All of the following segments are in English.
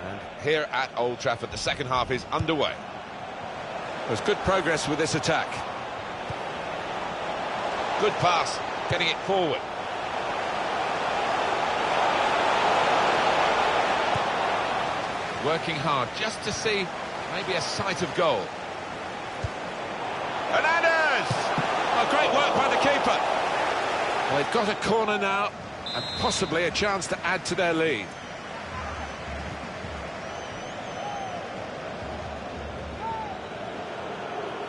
And here at Old Trafford, the second half is underway. There's good progress with this attack. Good pass, getting it forward. Working hard just to see maybe a sight of goal. Hernandez! Oh, great work by the keeper. Well, they've got a corner now and possibly a chance to add to their lead.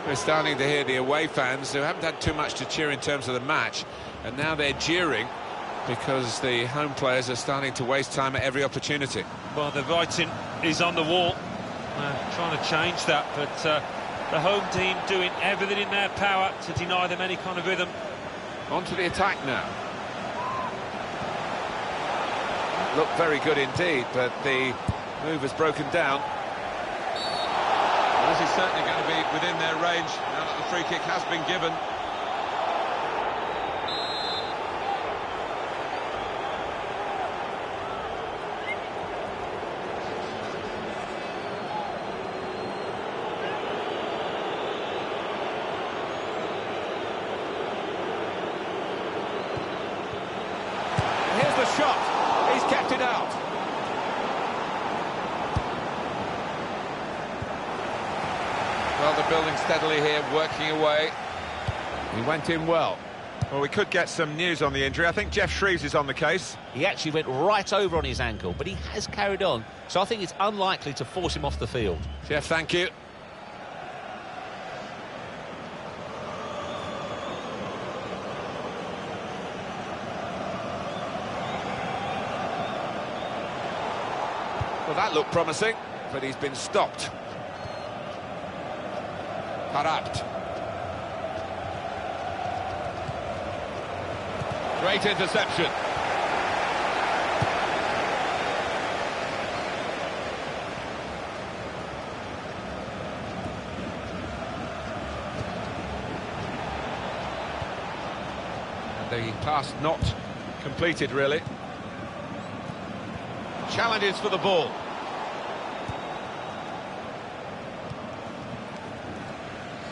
We're starting to hear the away fans who haven't had too much to cheer in terms of the match, and now they're jeering because the home players are starting to waste time at every opportunity. Well, the writing is on the wall. Trying to change that, but the home team doing everything in their power to deny them any kind of rhythm. On to the attack now. Looked very good indeed, but the move has broken down. Well, this is certainly going to be within their range now that the free kick has been given. Here's the shot. He's kept it out. Well, they're building steadily here, working away. He went in well. Well, we could get some news on the injury. I think Jeff Shreves is on the case. He actually went right over on his ankle, but he has carried on, so I think it's unlikely to force him off the field. Jeff, thank you. Well, that looked promising, but he's been stopped. Corrupt. Great interception. And the pass not completed, really. Challenges for the ball.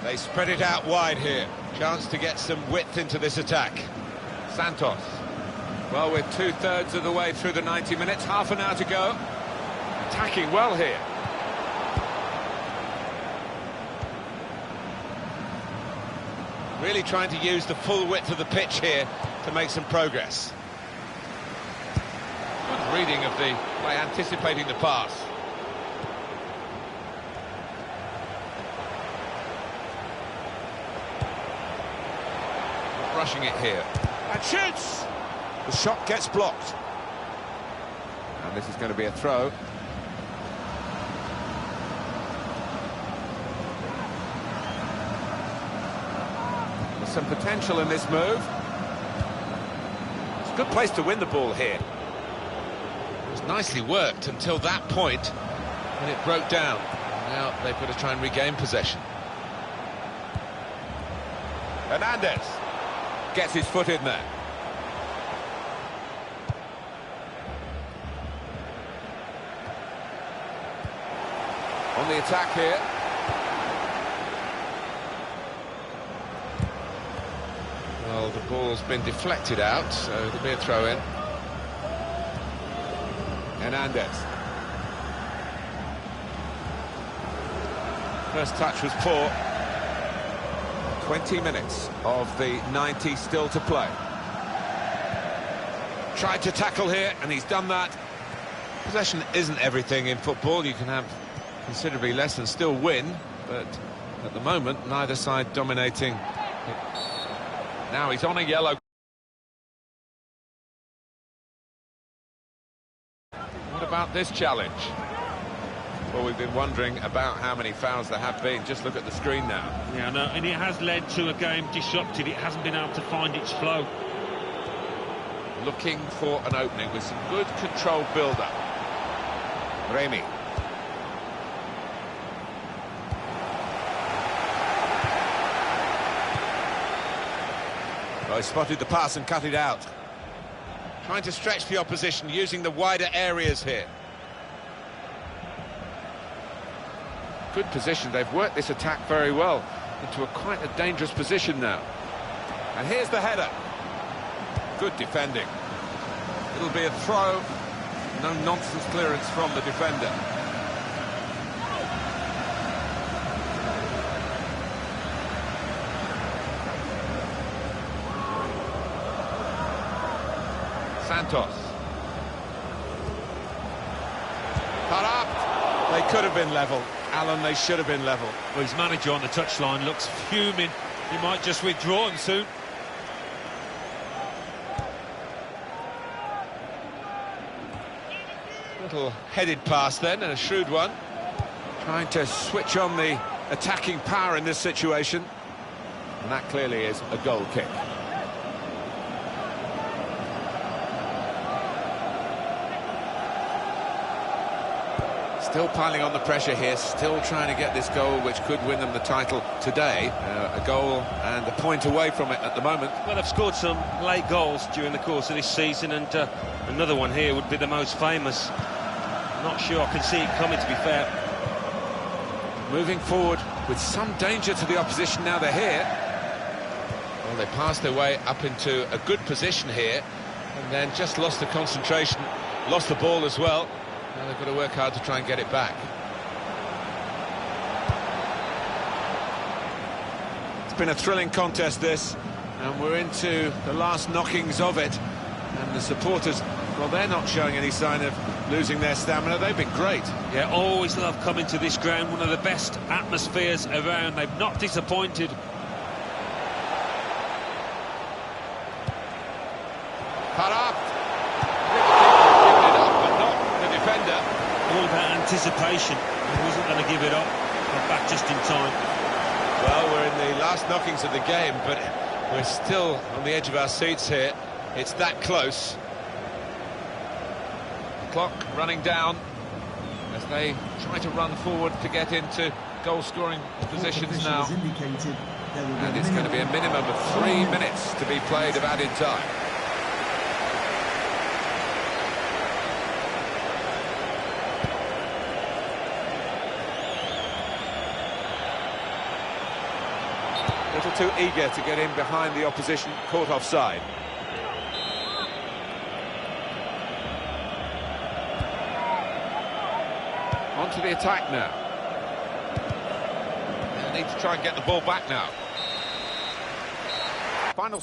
They spread it out wide here. Chance to get some width into this attack. Santos. Well, we're two-thirds of the way through the 90 minutes, half an hour to go. Attacking well here. Really trying to use the full width of the pitch here to make some progress. Good reading of the by anticipating the pass. Rushing it here. And shoots! The shot gets blocked. And this is going to be a throw. There's some potential in this move. It's a good place to win the ball here. It was nicely worked until that point when it broke down. Now they've got to try and regain possession. Hernandez gets his foot in there. On the attack here. Well, the ball's been deflected out, so there'll be a throw-in. Hernandez. First touch was poor. 20 minutes of the 90 still to play. Tried to tackle here, and he's done that. Possession isn't everything in football. You can have considerably less and still win, but at the moment, neither side dominating. Now he's on a yellow. What about this challenge? Well, we've been wondering about how many fouls there have been. Just look at the screen now. Yeah, no, and it has led to a game disrupted. It hasn't been able to find its flow. Looking for an opening with some good controlled build-up. Remy. Oh, he spotted the pass and cut it out. Trying to stretch the opposition, using the wider areas here. good position. They've worked this attack very well into quite a dangerous position now. And here's the header. Good defending. It'll be a throw. No nonsense clearance from the defender. Santos. Cut up. They could have been level. Alan, they should have been level. Well, his manager on the touchline looks fuming. He might just withdraw soon. Little headed pass then, and a shrewd one. Trying to switch on the attacking power in this situation. And that clearly is a goal kick. Still piling on the pressure here, still trying to get this goal which could win them the title today. A goal and a point away from it at the moment. Well, they've scored some late goals during the course of this season, and another one here would be the most famous. I'm not sure I can see it coming, to be fair. Moving forward with some danger to the opposition now they're here. Well, they passed their way up into a good position here, and then just lost the concentration, lost the ball as well. Now they've got to work hard to try and get it back. It's been a thrilling contest, this, and we're into the last knockings of it. And the supporters, well, they're not showing any sign of losing their stamina. They've been great. Yeah, always love coming to this ground. One of the best atmospheres around. They've not disappointed. Cut up. All about anticipation. He wasn't going to give it up. Got back just in time. Well, we're in the last knockings of the game, but we're still on the edge of our seats here. It's that close. Clock running down as they try to run forward to get into goal-scoring positions now. And it's going to be a minimum of 3 minutes to be played of added time. A little too eager to get in behind the opposition, caught offside. On to the attack now. They need to try and get the ball back now. Final...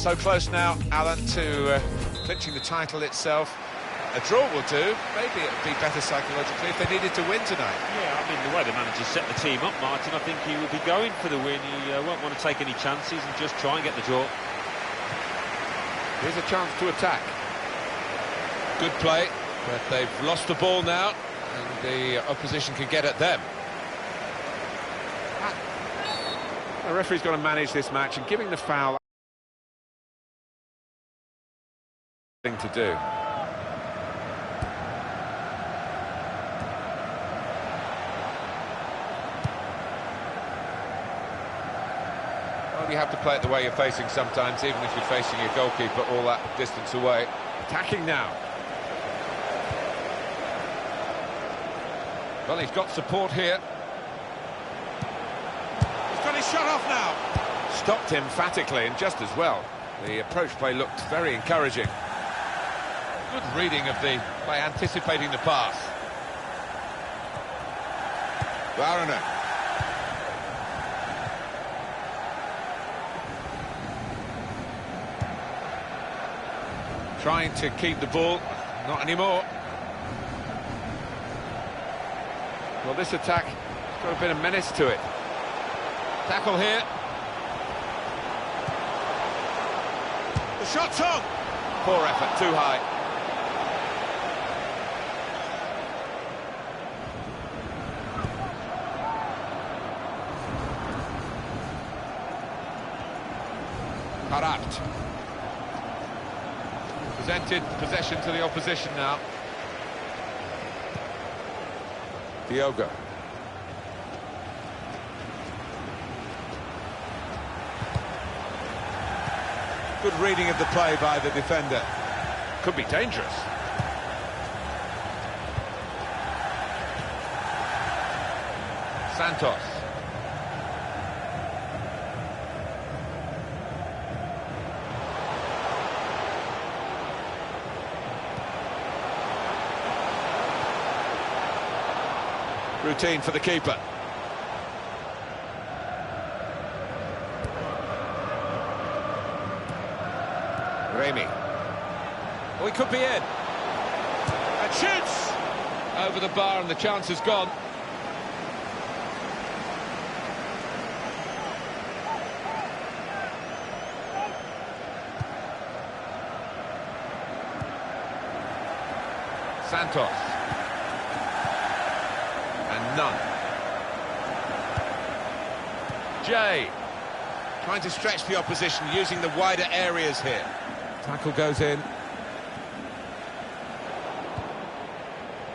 So close now, Alan, to clinching the title itself. A draw will do. Maybe it would be better psychologically if they needed to win tonight. Yeah, I mean, the way the manager set the team up, Martin, I think he will be going for the win. He won't want to take any chances and just try and get the draw. Here's a chance to attack. Good play, but they've lost the ball now, and the opposition can get at them. The referee's got to manage this match, and giving the foul thing to do. Well, you have to play it the way you're facing sometimes, even if you're facing your goalkeeper all that distance away. Attacking now. Well, he's got support here. He's got his shot off now. Stopped emphatically and just as well. The approach play looked very encouraging. Good reading of the by anticipating the pass. Varner. Trying to keep the ball, not anymore. Well, this attack has got a bit of menace to it. Tackle here. The shot's on. Poor effort, too high. Parat. Presented possession to the opposition now. Diogo. Good reading of the play by the defender. Could be dangerous. Santos. Routine for the keeper. Remy. Oh, he could be in. And shoots! Over the bar and the chance is gone. Santos. And none. Jay. Trying to stretch the opposition using the wider areas here. Tackle goes in.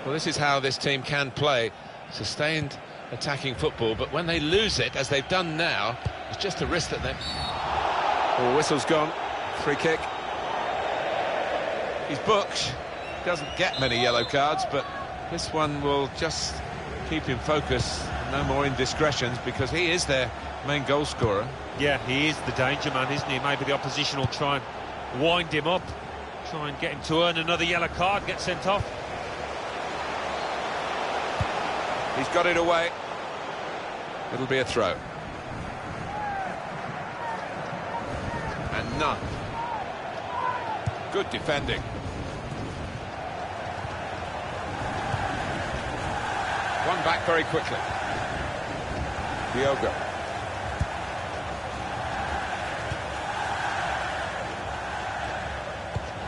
Well, this is how this team can play. Sustained attacking football, but when they lose it, as they've done now, it's just a risk that they... Oh, whistle's gone. Free kick. He's booked. Doesn't get many yellow cards, but this one will just keep him focused. No more indiscretions, because he is their main goal scorer. Yeah, he is the danger man, isn't he? Maybe the opposition will try and wind him up, try and get him to earn another yellow card, get sent off. He's got it away. It'll be a throw. And none. Good defending. One back very quickly. Diogo.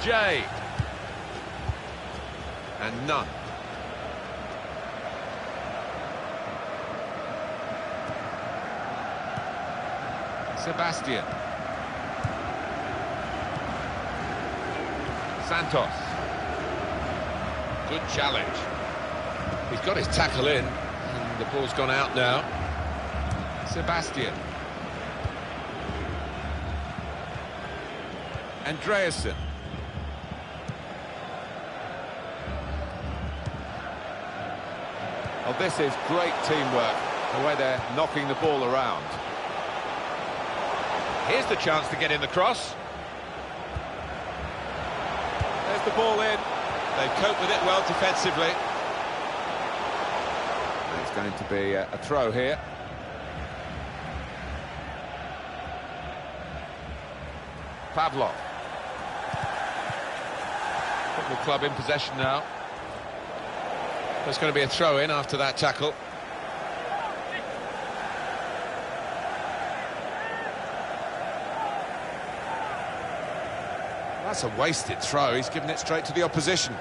Jay. And none. Sebastian. Santos. Good challenge. He's got his tackle in, and the ball's gone out now. Sebastian. Andreasen. Oh, this is great teamwork, the way they're knocking the ball around. Here's the chance to get in the cross. There's the ball in. They've coped with it well defensively. It's going to be a throw here. Pavlov. Football club in possession now. There's going to be a throw-in after that tackle. That's a wasted throw. He's given it straight to the opposition.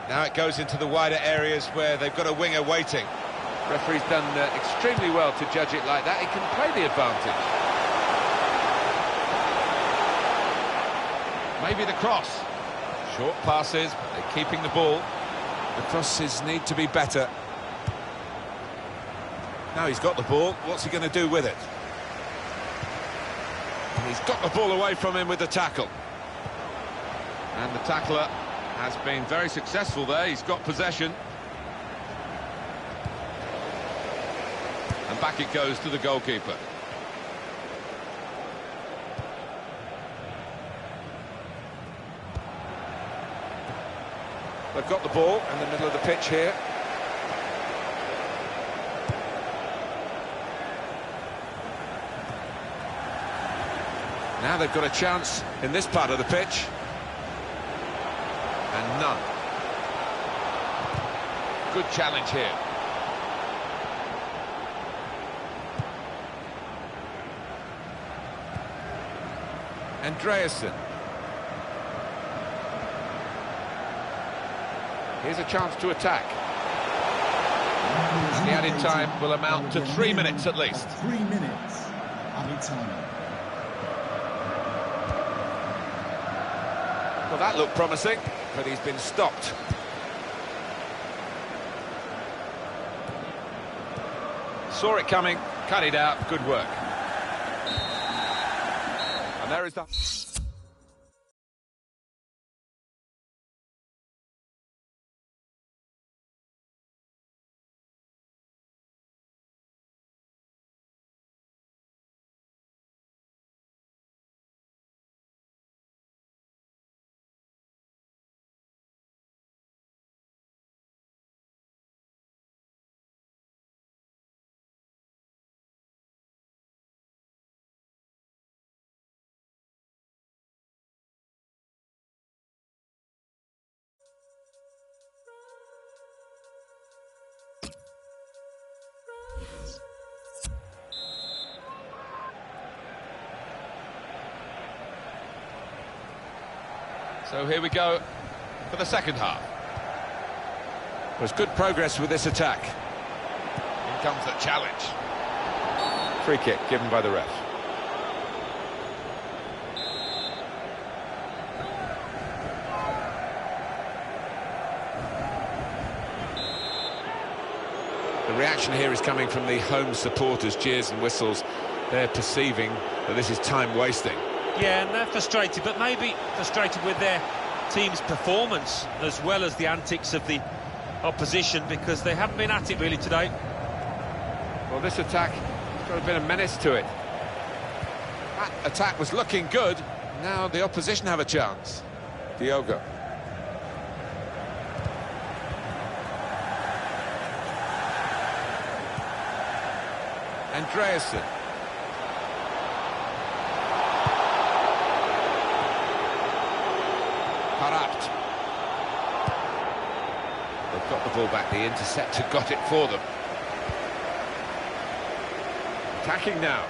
Now it goes into the wider areas where they've got a winger waiting. Referee's done extremely well to judge it like that. He can play the advantage. Maybe the cross. Short passes, but they're keeping the ball. The crosses need to be better. Now he's got the ball. What's he going to do with it? And he's got the ball away from him with the tackle. And the tackler has been very successful there. He's got possession. And back it goes to the goalkeeper. They've got the ball in the middle of the pitch here. Now they've got a chance in this part of the pitch. And none. Good challenge here. Andreasen. Here's a chance to attack. The added time will amount to 3 minutes at least. 3 minutes added time. Well, that looked promising, but he's been stopped. Saw it coming, cut it out, good work. And there is the... So here we go for the second half. There's good progress with this attack. In comes the challenge. Free kick given by the ref. The reaction here is coming from the home supporters, cheers and whistles. They're perceiving that this is time wasting. Yeah, and they're frustrated, but maybe frustrated with their team's performance as well as the antics of the opposition, because they haven't been at it really today. Well, this attack has got a bit of menace to it. That attack was looking good. Now the opposition have a chance. Diogo. Andreasen. They've got the ball back, the interceptor got it for them. Attacking now.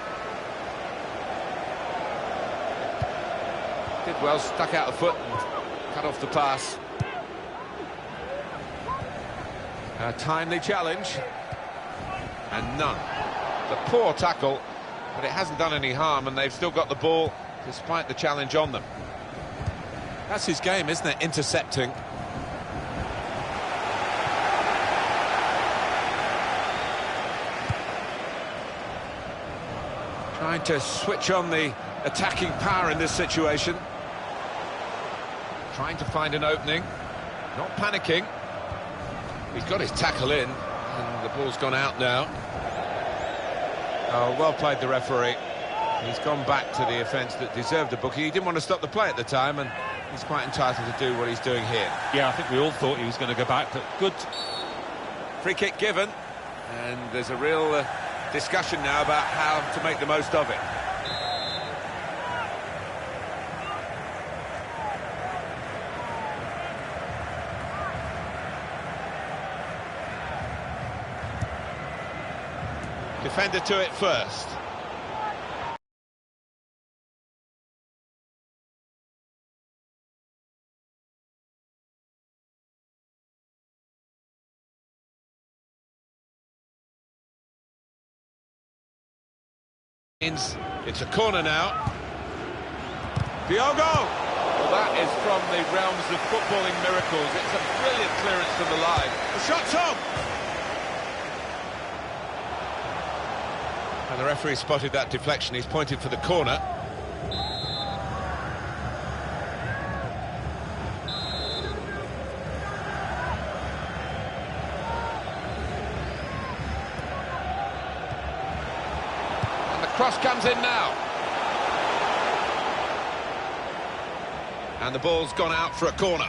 Did well, stuck out the foot and cut off the pass. A timely challenge. And none. The poor tackle, but it hasn't done any harm, and they've still got the ball despite the challenge on them. That's his game, isn't it? Intercepting. Trying to switch on the attacking power in this situation. Trying to find an opening. Not panicking. He's got his tackle in, and the ball's gone out now. Oh, well played, the referee. He's gone back to the offence that deserved a booking. He didn't want to stop the play at the time, and he's quite entitled to do what he's doing here. Yeah, I think we all thought he was going to go back, but good. Free kick given, and there's a real discussion now about how to make the most of it. Defender to it first. It's a corner now. Diogo! Well, that is from the realms of footballing miracles. It's a brilliant clearance from the line. The shot's on! And the referee spotted that deflection. He's pointed for the corner. Cross comes in now. And the ball's gone out for a corner.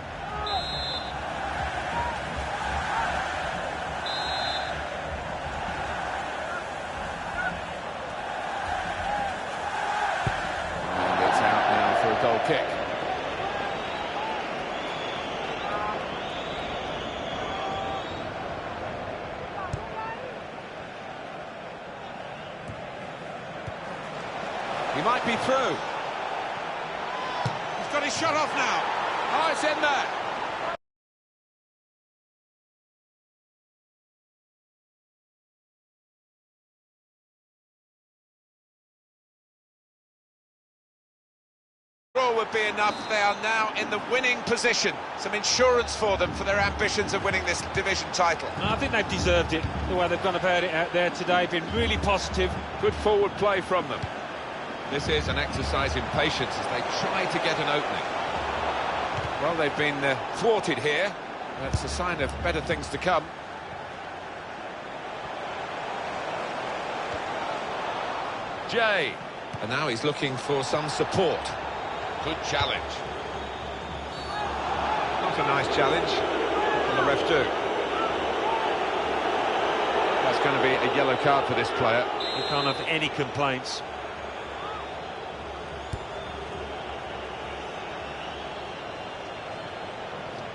And it's out now for a goal kick. He might be through. He's got his shot off now. Oh, it's in there. Draw would be enough. They are now in the winning position. Some insurance for them for their ambitions of winning this division title. I think they've deserved it, the way they've gone about it out there today. Been really positive. Good forward play from them. This is an exercise in patience as they try to get an opening. Well, they've been thwarted here. That's a sign of better things to come. Jay. And now he's looking for some support. Good challenge. Not a nice challenge. What can the ref do? That's going to be a yellow card for this player. You can't have any complaints.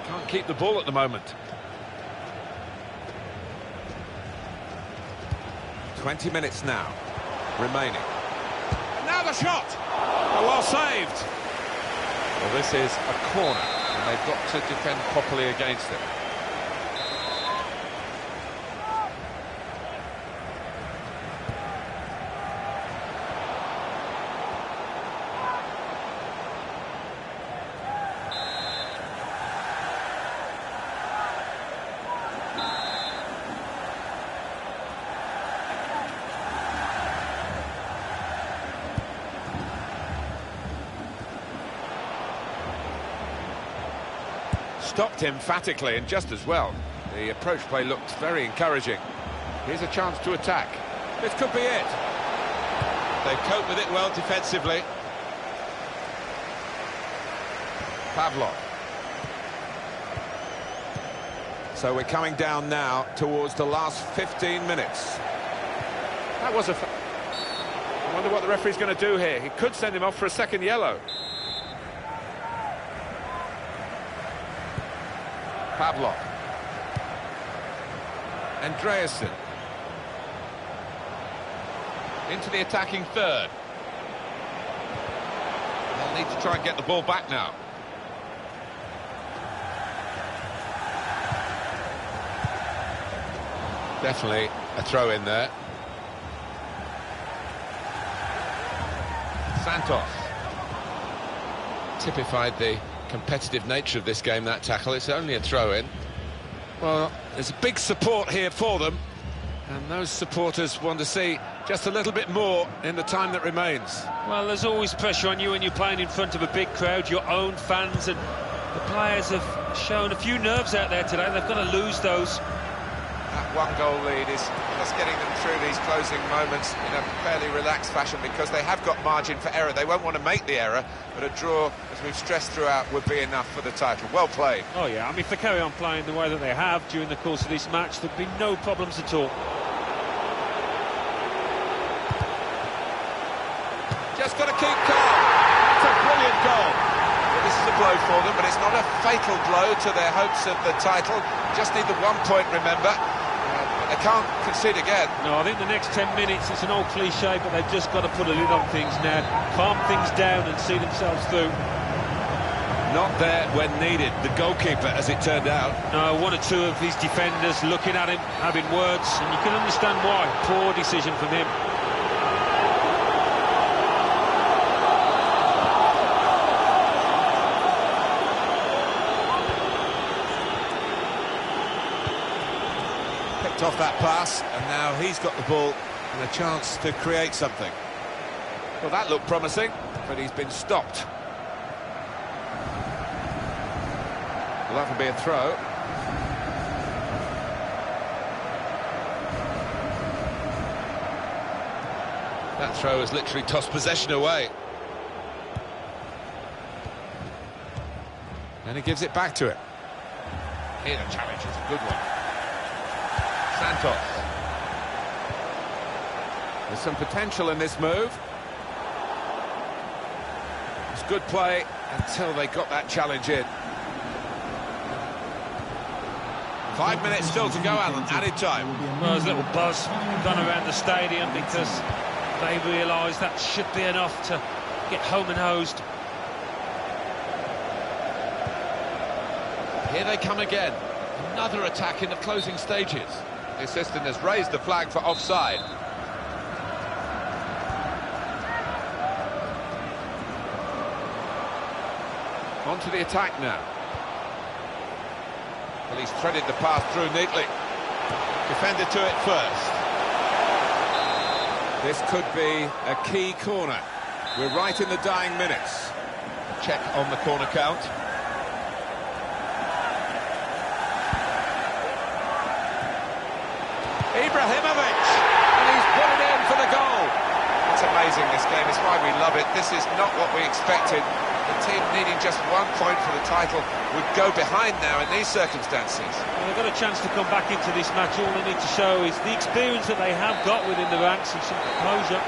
Can't keep the ball at the moment. 20 minutes now remaining. Now the shot! Oh, well saved. Well, this is a corner, and they've got to defend properly against it. Stopped emphatically and just as well. The approach play looked very encouraging. Here's a chance to attack. This could be it. They cope with it well defensively. Pavlov. So we're coming down now towards the last 15 minutes. That was I wonder what the referee's going to do here. He could send him off for a second yellow. Pavlov. Andreasen. Into the attacking third. They'll need to try and get the ball back now. Definitely a throw in there. Santos. Typified the competitive nature of this game, that tackle. It's only a throw-in. Well, there's a big support here for them, and those supporters want to see just a little bit more in the time that remains. Well, there's always pressure on you when you're playing in front of a big crowd, your own fans, and the players have shown a few nerves out there today. They've got to lose those. That one-goal lead is just getting them through these closing moments in a fairly relaxed fashion, because they have got margin for error. They won't want to make the error, but a draw, as we've stressed throughout, would be enough for the title. Well played. Oh yeah, I mean, if they carry on playing the way that they have during the course of this match, there'd be no problems at all. Just got to keep calm. It's a brilliant goal. Well, this is a blow for them, but it's not a fatal blow to their hopes of the title. Just need the 1 point, remember. but they can't concede again. No, I think the next 10 minutes, it's an old cliche, but they've just got to put a lid on things now, calm things down and see themselves through. Not there when needed, the goalkeeper, as it turned out. No, one or two of his defenders looking at him, having words, and you can understand why. Poor decision from him. Picked off that pass, and now he's got the ball and a chance to create something. Well, that looked promising, but he's been stopped. Well, that will be a throw. That throw has literally tossed possession away. And he gives it back to him. Here the challenge is a good one. Santos. There's some potential in this move. It's good play until they got that challenge in. 5 minutes still to go, Alan, added time. Well, there's a little buzz gone around the stadium because they realise that should be enough to get home and hosed. Here they come again. Another attack in the closing stages. The assistant has raised the flag for offside. On to the attack now. Well, he's threaded the path through neatly. Defender to it first. This could be a key corner. We're right in the dying minutes. Check on the corner count. Ibrahimovic, and he's put it in for the goal. It's amazing, this game. It's why we love it. This is not what we expected. The team needing just 1 point for the title would go behind now in these circumstances. Well, they've got a chance to come back into this match. All they need to show is the experience that they have got within the ranks and some composure.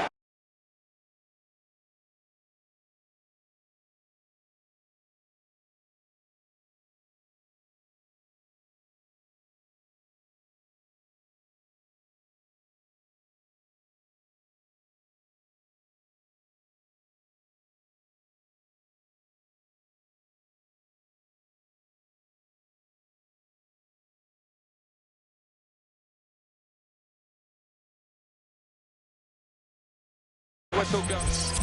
Whistle goes.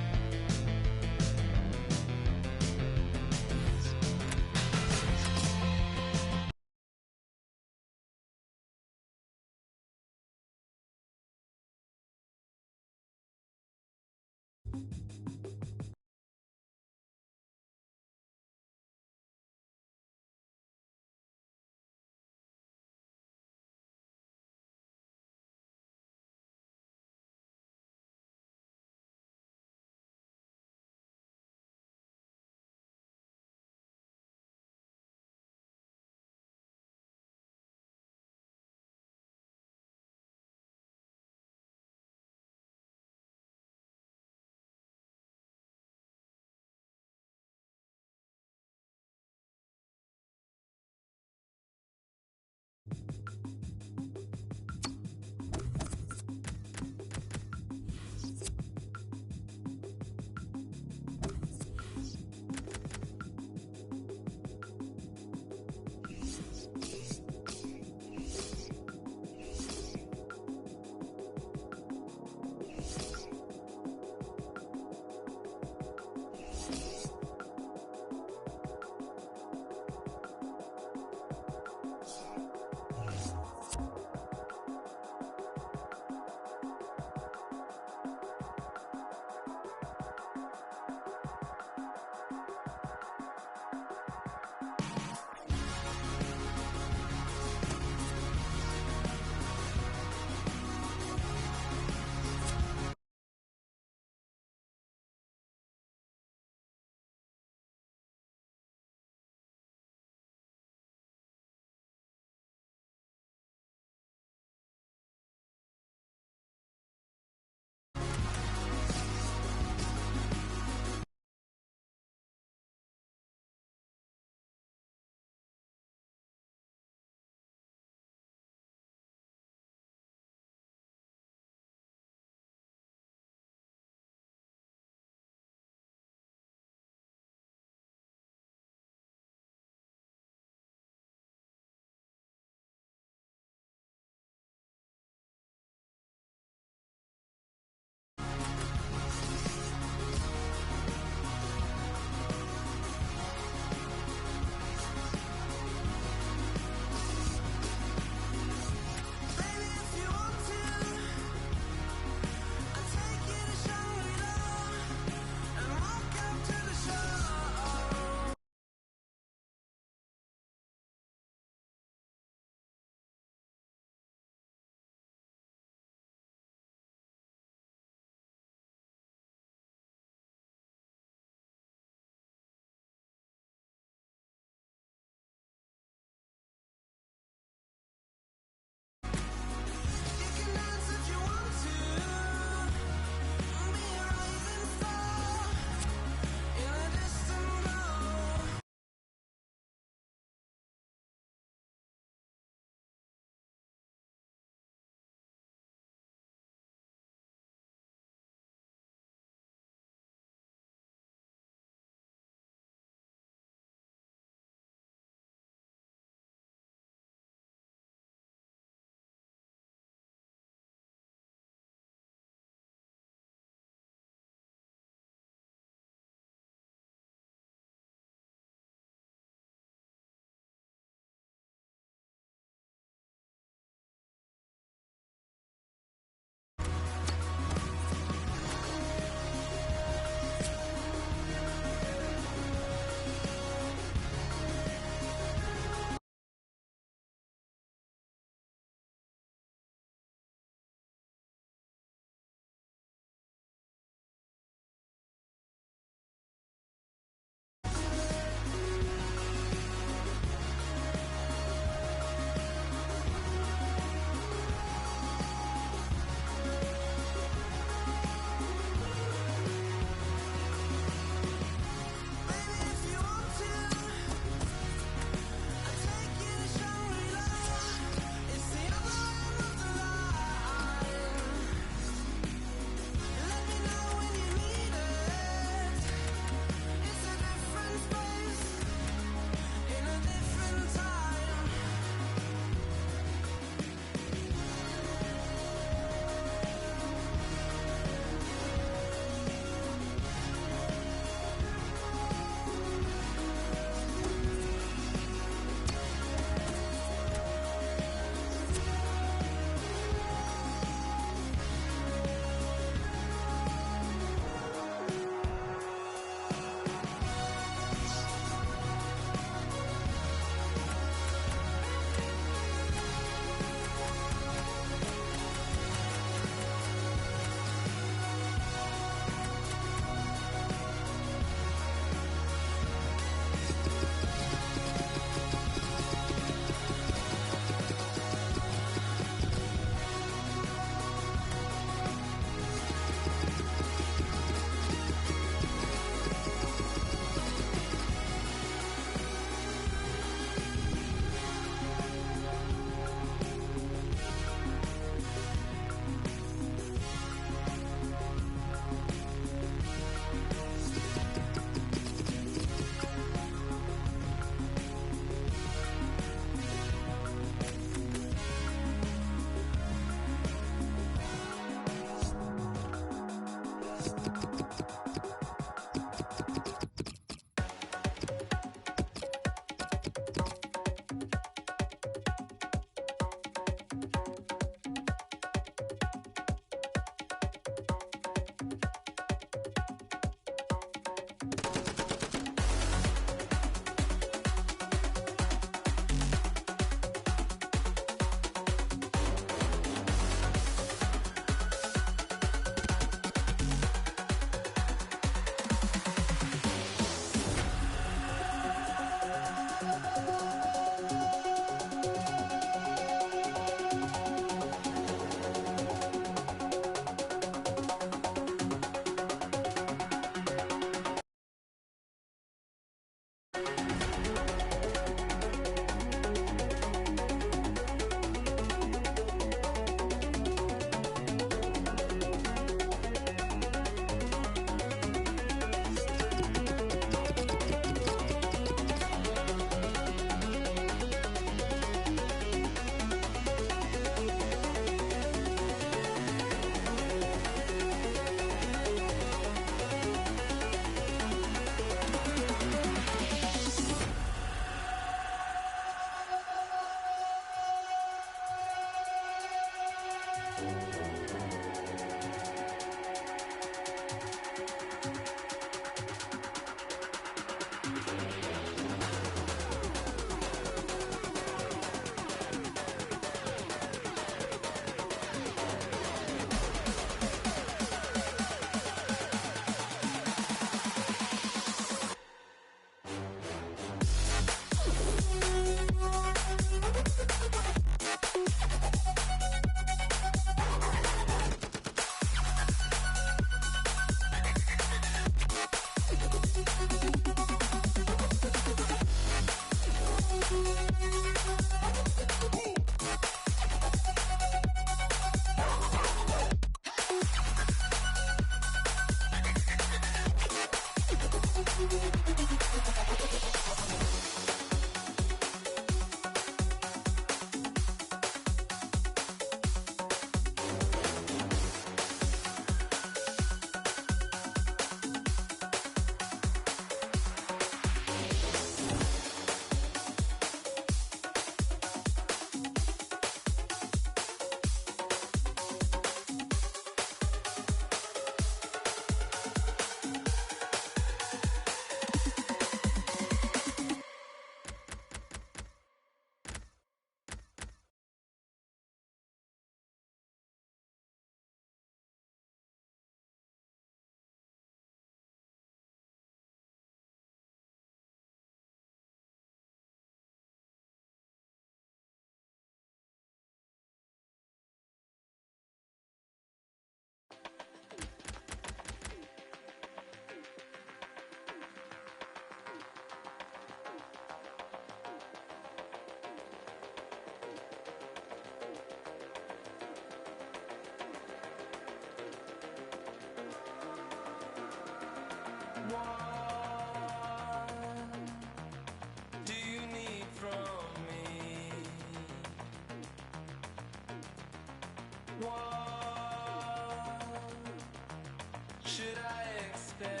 Should I expect?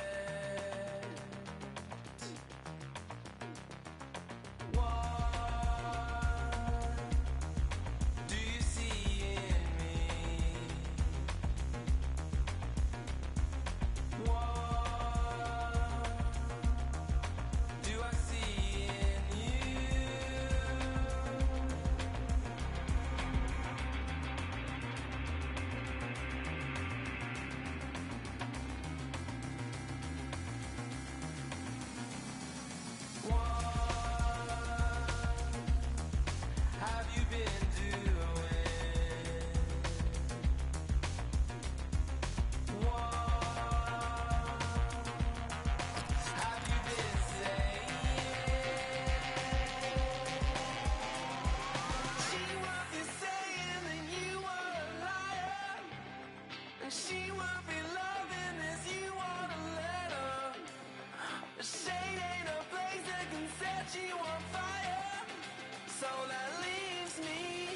What do you see in me? What do I see in you? Have you been doing? What have you been saying? She will be saying that you are a liar, and she will be loving as you want to let her. But shade ain't a place that can set you on fire. So that leaves me.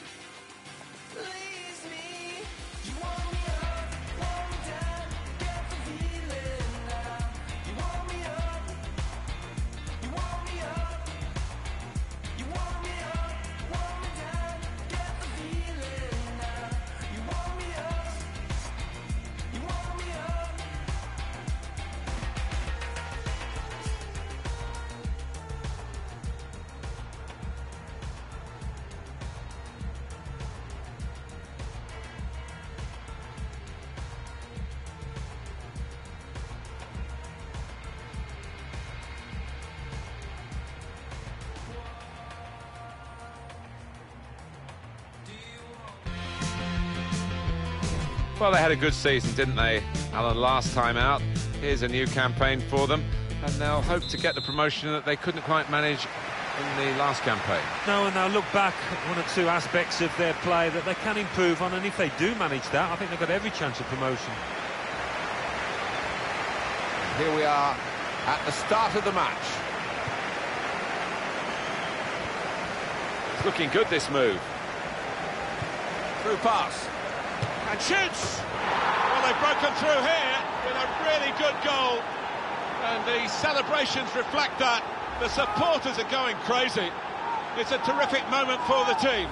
You want me up, want me down, get the feeling now. You want me up, you want me up, you want me up, want me down, get the feeling now. You want me up, you want me up. Well, they had a good season, didn't they, Alan, last time out? Here's a new campaign for them, and they'll hope to get the promotion that they couldn't quite manage in the last campaign. No, and they'll look back at one or two aspects of their play that they can improve on, and if they do manage that, I think they've got every chance of promotion. Here we are at the start of the match. It's looking good, this move. Through pass. And shoots! Well, they've broken through here with a really good goal. And the celebrations reflect that. The supporters are going crazy. It's a terrific moment for the team.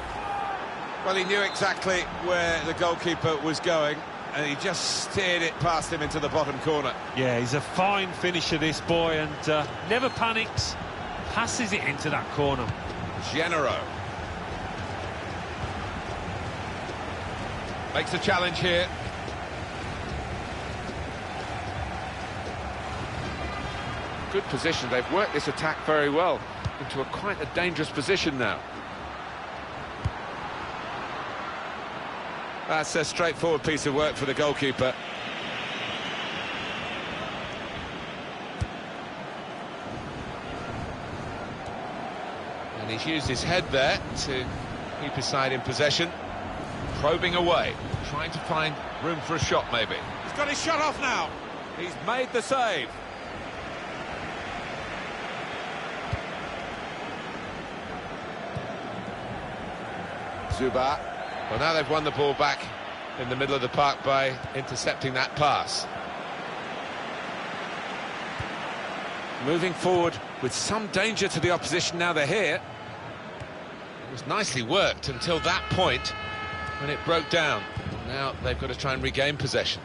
Well, he knew exactly where the goalkeeper was going, and he just steered it past him into the bottom corner. Yeah, he's a fine finisher, this boy, and never panics, passes it into that corner. Genero. Makes a challenge here. Good position. They've worked this attack very well into quite a dangerous position now. That's a straightforward piece of work for the goalkeeper. And he's used his head there to keep his side in possession. Probing away, trying to find room for a shot maybe. He's got his shot off now. He's made the save. Zuba. Well, now they've won the ball back in the middle of the park by intercepting that pass. Moving forward with some danger to the opposition now they're here. It was nicely worked until that point when it broke down. Now they've got to try and regain possession.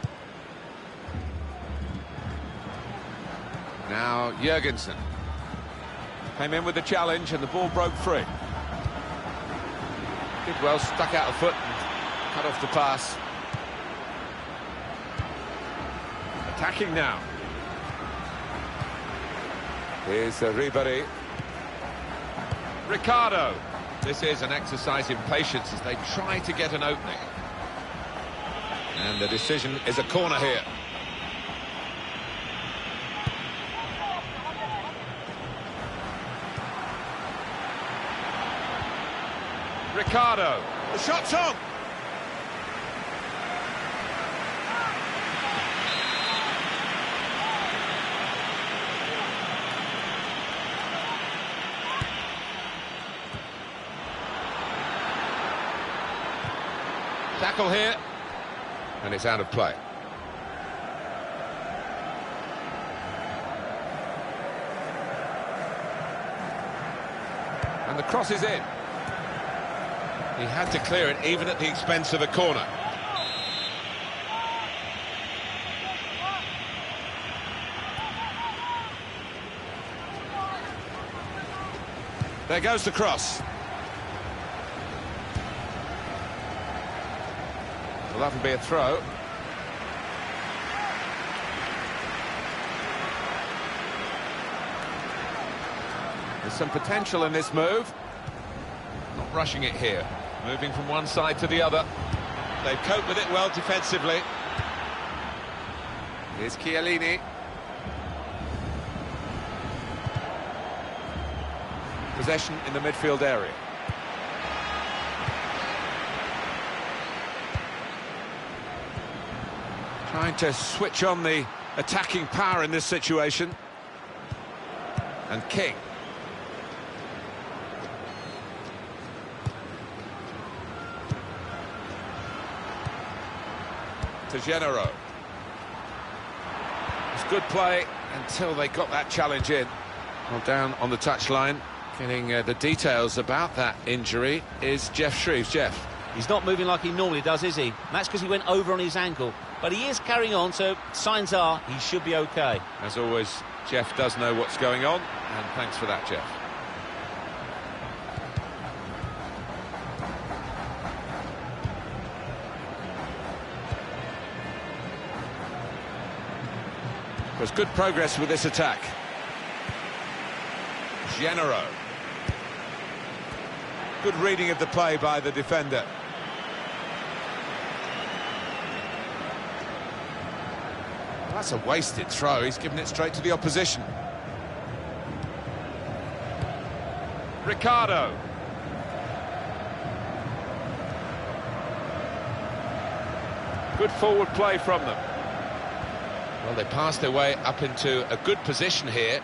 Now Jurgensen came in with the challenge and the ball broke free. Did well, stuck out a foot and cut off the pass. Attacking now. Here's Ribéry. Ricardo. This is an exercise in patience as they try to get an opening. And the decision is a corner here. Ricardo. The shot's on. Tackle here, and it's out of play. And the cross is in. He had to clear it, even at the expense of a corner. There goes the cross. Well, that'll be a throw. There's some potential in this move. Not rushing it here. Moving from one side to the other. They've coped with it well defensively. Here's Chiellini. Possession in the midfield area. Trying to switch on the attacking power in this situation. And King. To Genero. It's good play until they got that challenge in. Well, down on the touchline, getting the details about that injury is Jeff Shreves. Jeff. He's not moving like he normally does, is he? And that's because he went over on his ankle. But he is carrying on, so signs are he should be okay. As always, Jeff does know what's going on, and thanks for that, Jeff. There's good progress with this attack. Genero. Good reading of the play by the defender. Well, that's a wasted throw. He's given it straight to the opposition. Ricardo. Good forward play from them. Well, they passed their way up into a good position here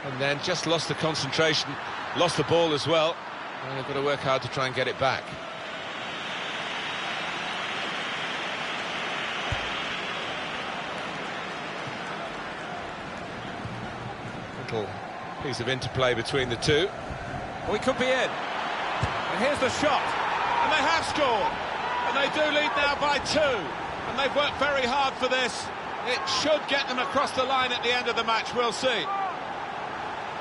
and then just lost the concentration, lost the ball as well, and they've got to work hard to try and get it back. Little piece of interplay between the two. Well, he could be in. And here's the shot. And they have scored. And they do lead now by 2. And they've worked very hard for this. It should get them across the line at the end of the match, we'll see.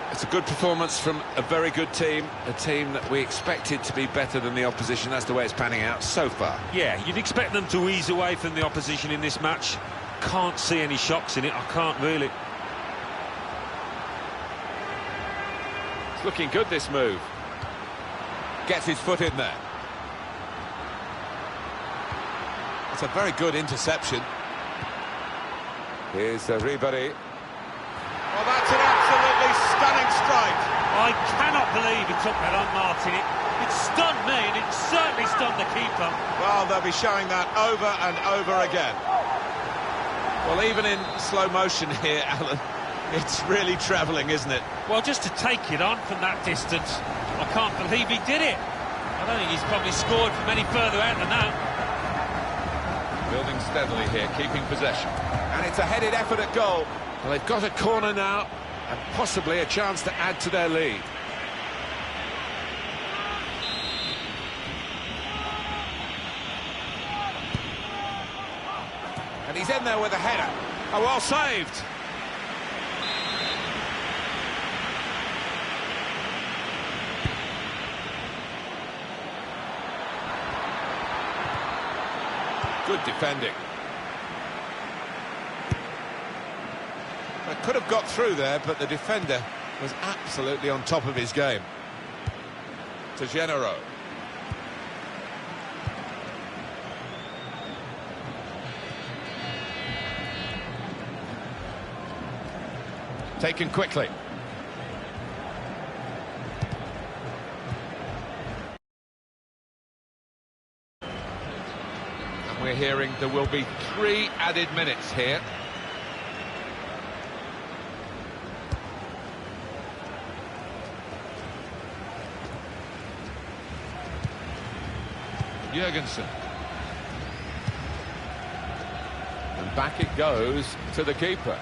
It's a good performance from a very good team, a team that we expected to be better than the opposition. That's the way it's panning out so far. Yeah, you'd expect them to ease away from the opposition in this match. Can't see any shocks in it, I can't really. It's looking good, this move. Gets his foot in there. It's a very good interception. Here's Ribéry. Well, that's an absolutely stunning strike. I cannot believe he took that on, Martin. It stunned me, and it certainly stunned the keeper. Well, they'll be showing that over and over again. Well, even in slow motion here, Alan, it's really travelling, isn't it? Well, just to take it on from that distance, I can't believe he did it. I don't think he's probably scored from any further out than that. Building steadily here, keeping possession. And it's a headed effort at goal. Well, they've got a corner now, and possibly a chance to add to their lead. And he's in there with a header. Oh, well saved. Good defending. They could have got through there, but the defender was absolutely on top of his game. To Genero. Taken quickly. And we're hearing there will be 3 added minutes here. Jurgensen. And back it goes to the keeper.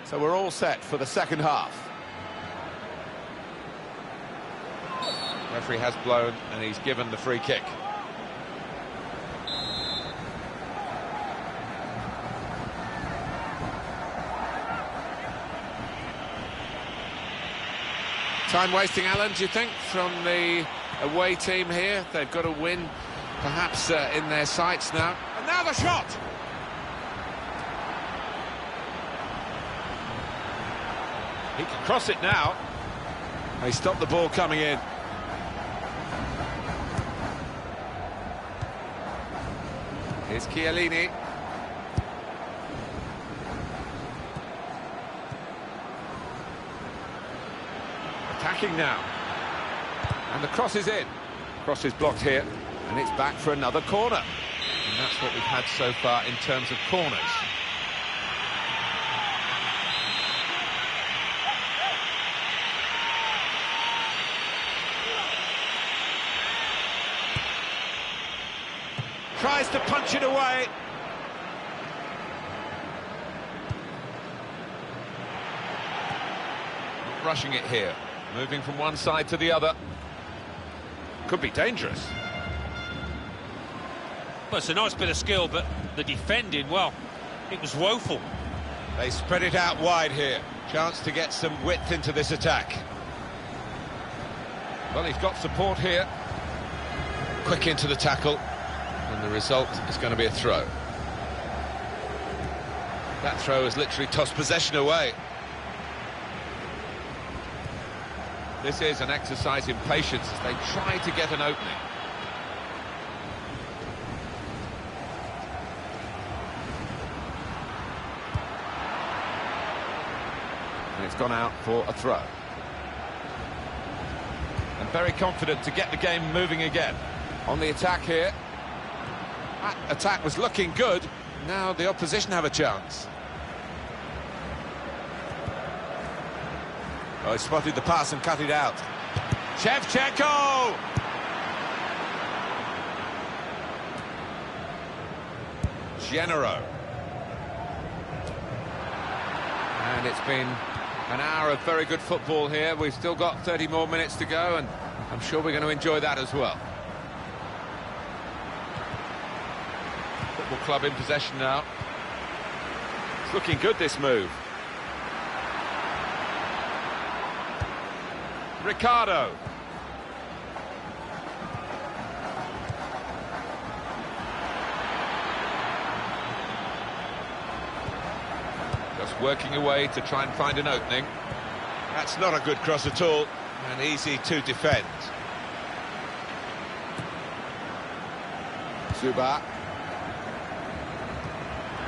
So we're all set for the second half. Referee has blown and he's given the free kick. Time wasting, Alan, do you think, from the away team here? They've got a win, perhaps in their sights now. And now the shot! He can cross it now. They stopped the ball coming in. Here's Chiellini. Attacking now. And the cross is in. Cross is blocked here. And it's back for another corner. And that's what we've had so far in terms of corners. Tries to punch it away. Not rushing it here. Moving from one side to the other. Could be dangerous. Well, it's a nice bit of skill, but the defending, well, it was woeful. They spread it out wide here. Chance to get some width into this attack. Well, he's got support here. Quick into the tackle. And the result is going to be a throw. That throw has literally tossed possession away. This is an exercise in patience as they try to get an opening. And it's gone out for a throw. And very confident to get the game moving again. On the attack here. That attack was looking good. Now the opposition have a chance. Oh, he spotted the pass and cut it out. Shevchenko! Genero. And it's been an hour of very good football here. We've still got 30 more minutes to go, and I'm sure we're going to enjoy that as well. Football club in possession now. It's looking good, this move. Ricardo. Just working away to try and find an opening. That's not a good cross at all, and easy to defend. Zuba.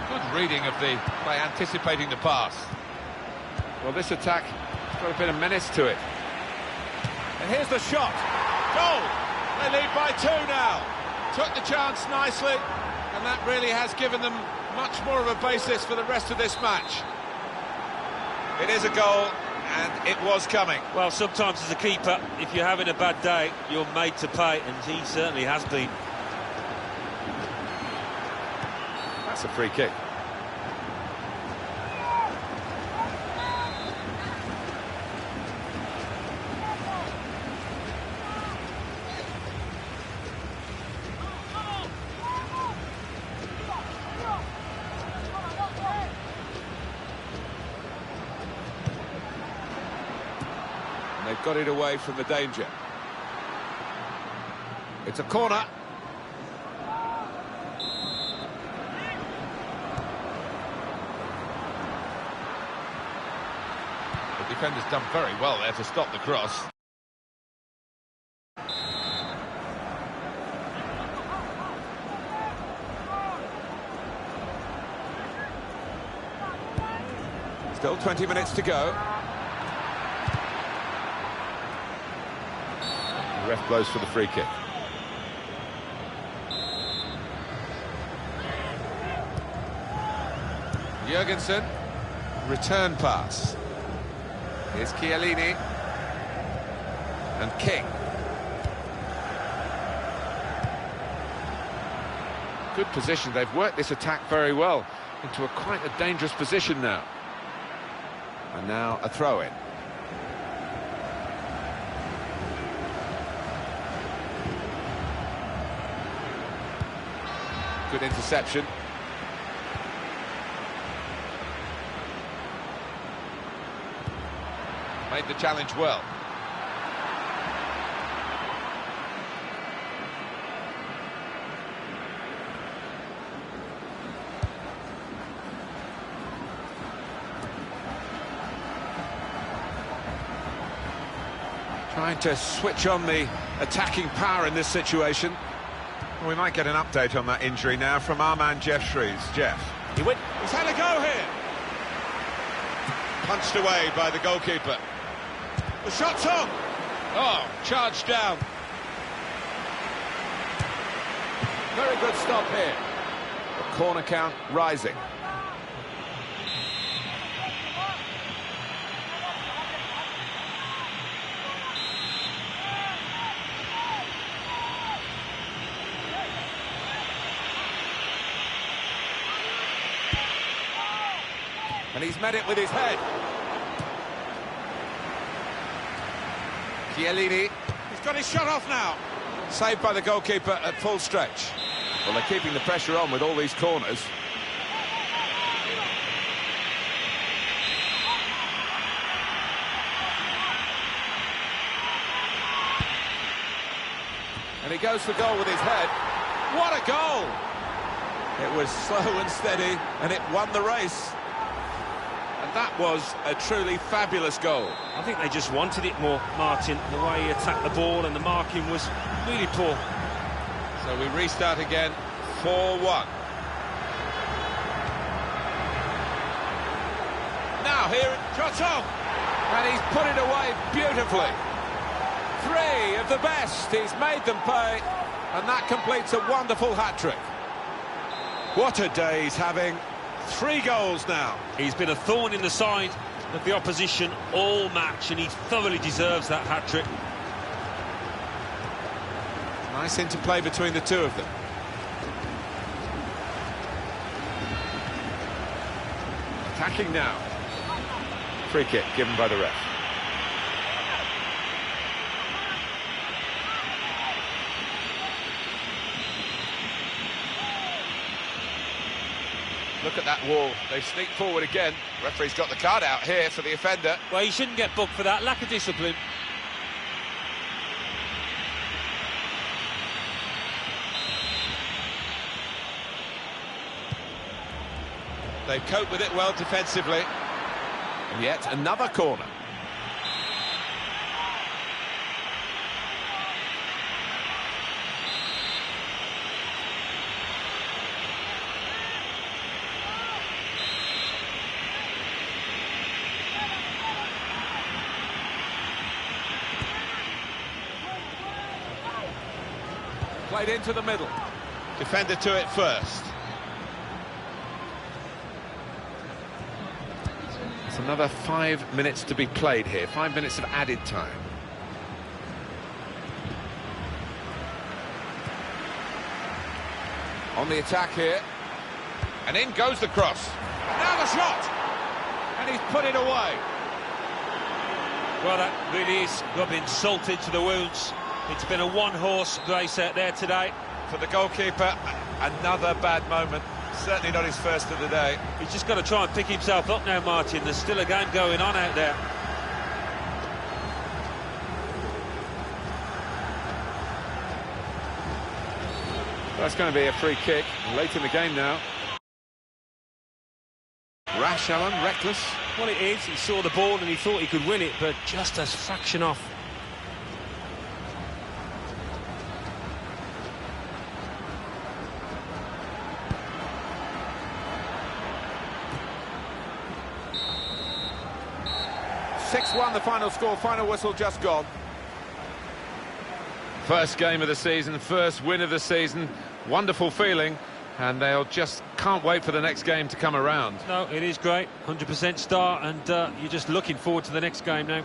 Good reading of the by anticipating the pass. Well, this attack has got a bit of menace to it. And here's the shot. Goal! They lead by 2 now. Took the chance nicely, and that really has given them much more of a basis for the rest of this match. It is a goal, and it was coming. Well, sometimes as a keeper, if you're having a bad day, you're made to pay, and he certainly has been. That's a free kick. They've got it away from the danger. It's a corner. The defender's done very well there to stop the cross. Still 20 minutes to go. The ref blows for the free kick. Jurgensen, return pass. Here's Chiellini and King. Good position. They've worked this attack very well into quite a dangerous position now. And now a throw-in. Good interception. Made the challenge well. Trying to switch on the attacking power in this situation. Well, we might get an update on that injury now from our man Jeff Shreves. Jeff. He's had a go here. Punched away by the goalkeeper. The shot's on. Oh, charged down. Very good stop here. The corner count rising. And he's met it with his head. Chiellini. He's got his shot off now. Saved by the goalkeeper at full stretch. Well, they're keeping the pressure on with all these corners. And he goes for goal with his head. What a goal! It was slow and steady, and it won the race. And that was a truly fabulous goal. I think they just wanted it more, Martin. The way he attacked the ball and the marking was really poor. So we restart again, 4-1. Now here, shot on! And he's put it away beautifully. 3 of the best, he's made them pay, and that completes a wonderful hat-trick. What a day he's having. 3 goals now. He's been a thorn in the side of the opposition all match, and he thoroughly deserves that hat-trick. Nice interplay between the two of them. Attacking now. Free kick given by the ref. Look at that wall. They sneak forward again. Referee's got the card out here for the offender. Well, he shouldn't get booked for that. Lack of discipline. They've coped with it well defensively. And yet another corner. Played into the middle. Defender to it first. It's another 5 minutes to be played here. 5 minutes of added time. On the attack here. And in goes the cross. Now the shot! And he's put it away. Well, that really is rubbing salt into the wounds. It's been a one-horse race out there today. For the goalkeeper, another bad moment. Certainly not his first of the day. He's just got to try and pick himself up now, Martin. There's still a game going on out there. That's going to be a free kick late in the game now. Rash, Alan, reckless. Well, it is. He saw the ball and he thought he could win it, but just a fraction off. The final score, final whistle just gone. First game of the season, first win of the season. Wonderful feeling, and they'll just can't wait for the next game to come around. No, it is great. 100% start, and you're just looking forward to the next game now.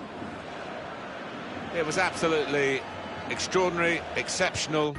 It was absolutely extraordinary, exceptional.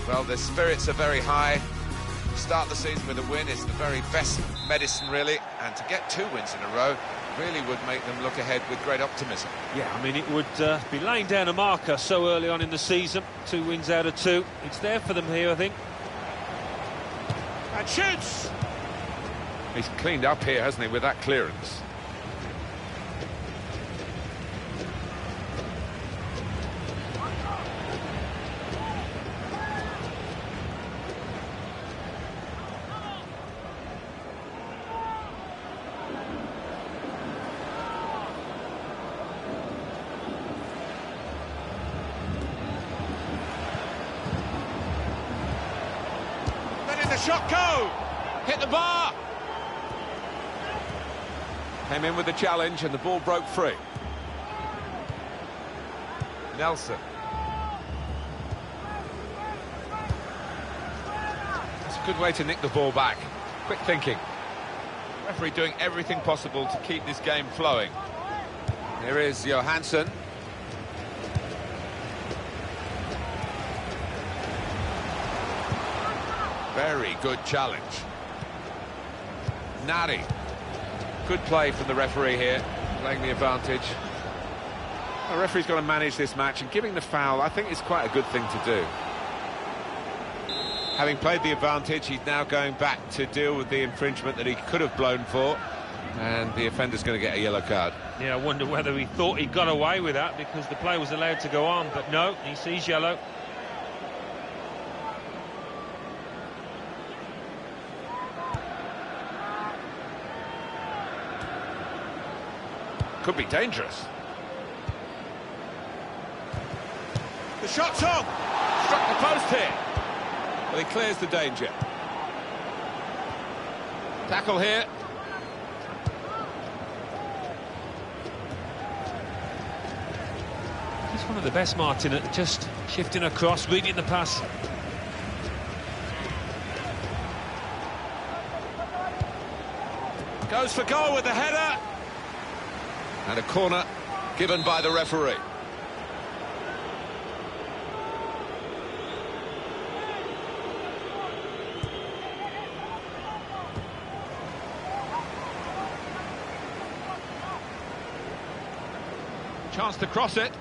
Well, their spirits are very high. Start the season with a win is the very best medicine, really, and to get 2 wins in a row really would make them look ahead with great optimism. Yeah, I mean, it would be laying down a marker so early on in the season. 2 wins out of 2. It's there for them here, I think. And shoots! He's cleaned up here, hasn't he, with that clearance. Letting the shot go! Hit the bar! Came in with the challenge and the ball broke free. Nelson. That's a good way to nick the ball back. Quick thinking. Referee doing everything possible to keep this game flowing. Here is Johansson. Very good challenge. Nari. Good play from the referee here, playing the advantage. The referee's got to manage this match, and giving the foul, I think, is quite a good thing to do. Having played the advantage, he's now going back to deal with the infringement that he could have blown for, and the offender's going to get a yellow card. Yeah, I wonder whether he thought he got away with that because the play was allowed to go on, but no, he sees yellow. Could be dangerous. The shot's on! Struck the post here. Well, he clears the danger. Tackle here. He's one of the best, Martin, at just shifting across, reading the pass. Goes for goal with the header. And a corner given by the referee. Chance to cross it.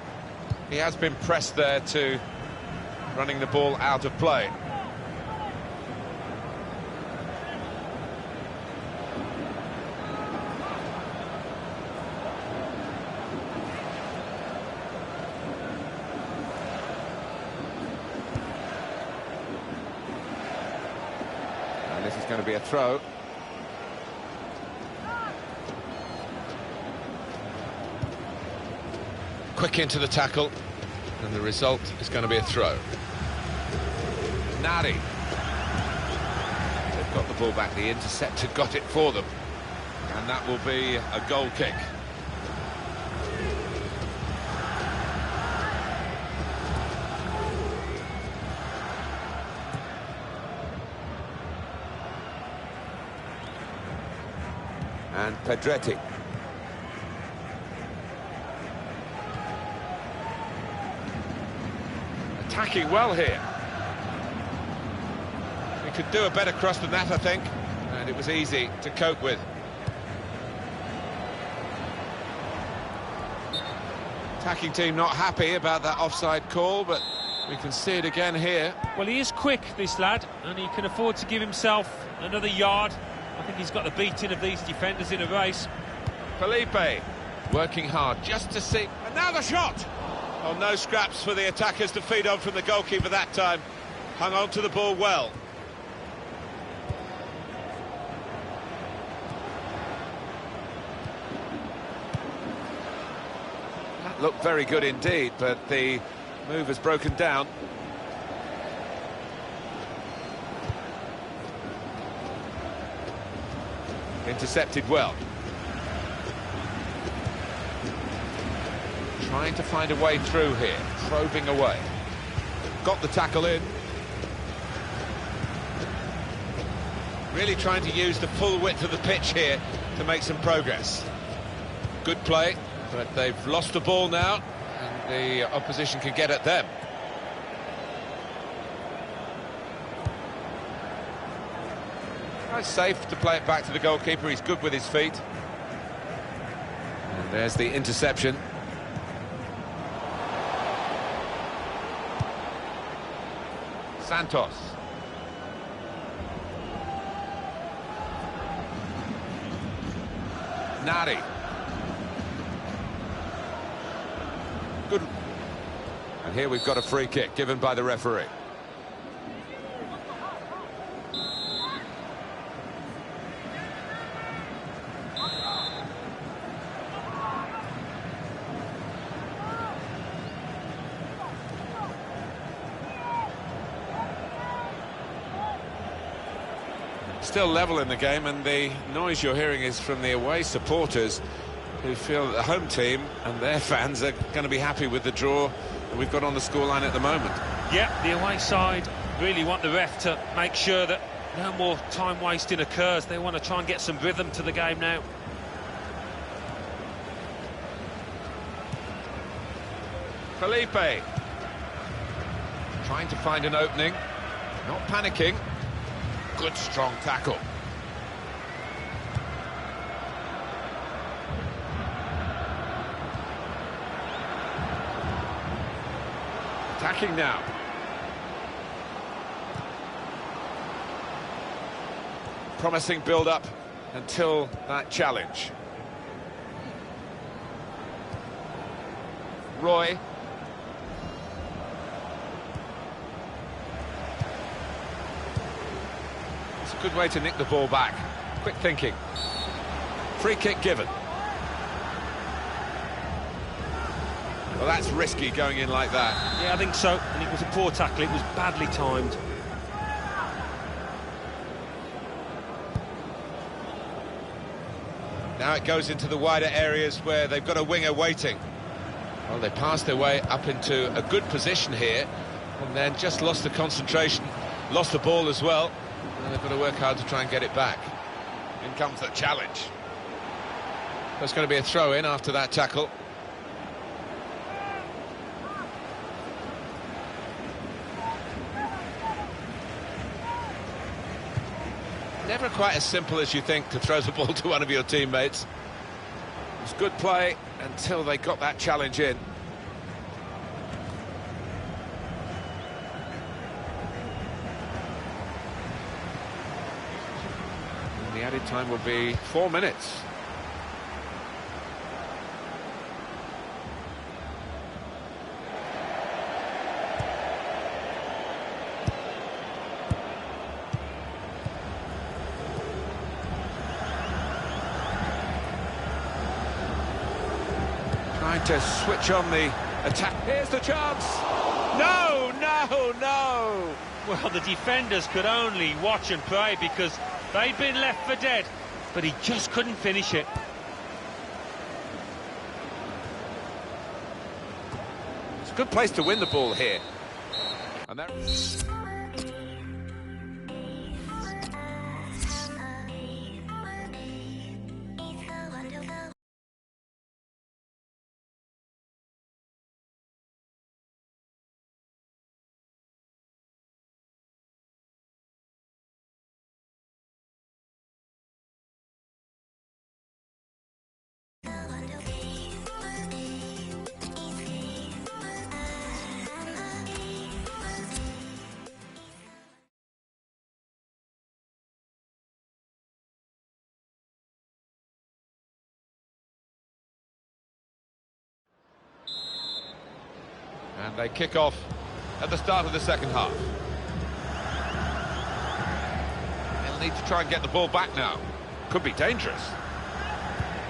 He has been pressed there to running the ball out of play. And this is going to be a throw. Quick into the tackle, and the result is going to be a throw. Nari. They've got the ball back, the interceptor got it for them, and that will be a goal kick. And Pedretti. Attacking well here. He could do a better cross than that, I think, and it was easy to cope with. Attacking team not happy about that offside call, but we can see it again here. Well, he is quick, this lad, and he can afford to give himself another yard. I think he's got the beating of these defenders in a race. Felipe working hard just to see. And now the shot! Oh, no scraps for the attackers to feed on from the goalkeeper that time. Hung on to the ball well. That looked very good indeed, but the move has broken down. Intercepted well. Trying to find a way through here, probing away. Got the tackle in. Really trying to use the full width of the pitch here to make some progress. Good play, but they've lost the ball now, and the opposition can get at them. It's safe to play it back to the goalkeeper. He's good with his feet. And there's the interception. Santos. Nari. Good. And here we've got a free kick given by the referee. Still level in the game, and the noise you're hearing is from the away supporters who feel that the home team and their fans are going to be happy with the draw that we've got on the scoreline at the moment. Yeah, the away side really want the ref to make sure that no more time wasting occurs. They want to try and get some rhythm to the game now. Felipe trying to find an opening, not panicking. Good strong tackle. Attacking now. Promising build-up until that challenge. Roy. It's a good way to nick the ball back. Quick thinking. Free kick given. Well, that's risky going in like that. Yeah, I think so. And it was a poor tackle. It was badly timed. Now it goes into the wider areas where they've got a winger waiting. Well, they passed their way up into a good position here and then just lost the concentration, lost the ball as well, and they've got to work hard to try and get it back. In comes the challenge. There's going to be a throw-in after that tackle. Never quite as simple as you think to throw the ball to one of your teammates. It was good play until they got that challenge in. And the added time will be 4 minutes. Trying to switch on the attack. Here's the chance. No, no, no. Well, the defenders could only watch and pray because they'd been left for dead, but he just couldn't finish it. It's a good place to win the ball here. And there... And they kick off at the start of the second half. They'll need to try and get the ball back now. Could be dangerous.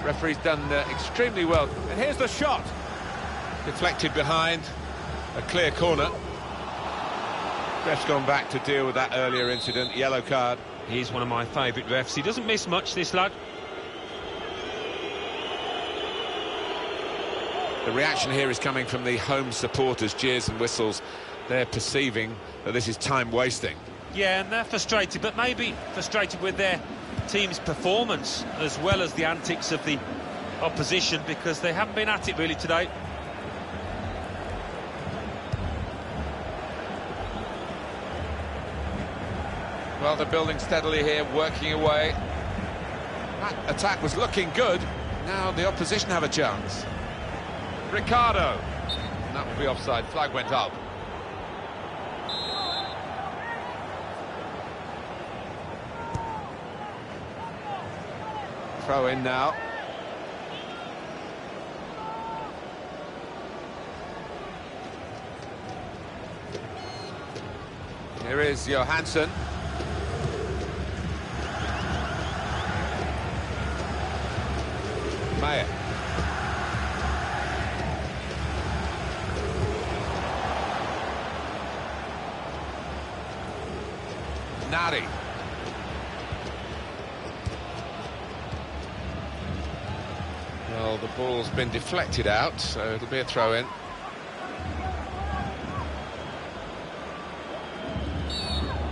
Referee's done extremely well. And here's the shot. Deflected behind. A clear corner. Ref's gone back to deal with that earlier incident. Yellow card. He's one of my favourite refs. He doesn't miss much, this lad. The reaction here is coming from the home supporters, jeers and whistles. They're perceiving that this is time wasting. Yeah, and they're frustrated, but maybe frustrated with their team's performance as well as the antics of the opposition, because they haven't been at it really today. Well, they're building steadily here, working away. That attack was looking good. Now the opposition have a chance. Ricardo. And that will be offside. Flag went up. Throw in now. Here is Johansson. Maya. Nari. Well, the ball's been deflected out, so it'll be a throw-in.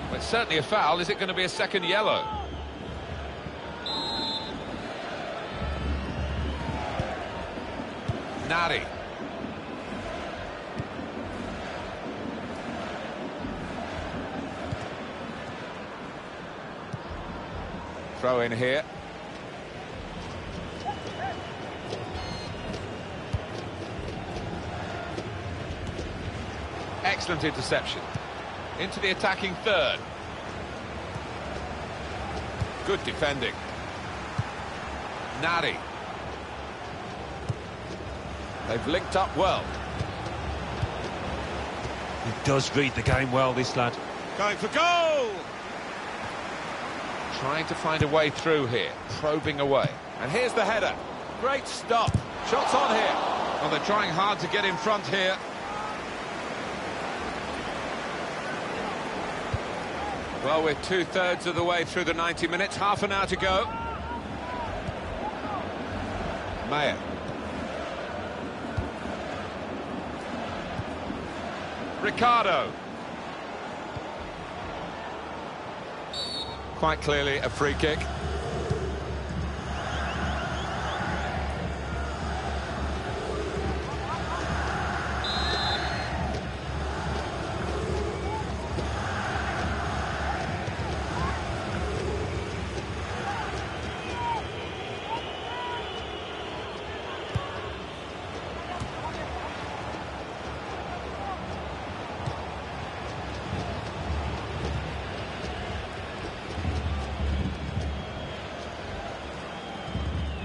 Well, it's certainly a foul. Is it going to be a second yellow? Nari. Throw in here. Excellent interception. Into the attacking third. Good defending. Nari. They've linked up well. He does read the game well, this lad. Going for goal! Trying to find a way through here, probing away. And here's the header. Great stop. Shots on here. Well, they're trying hard to get in front here. Well, we're 2/3 of the way through the 90 minutes, half an hour to go. Maya. Ricardo. Quite clearly a free kick.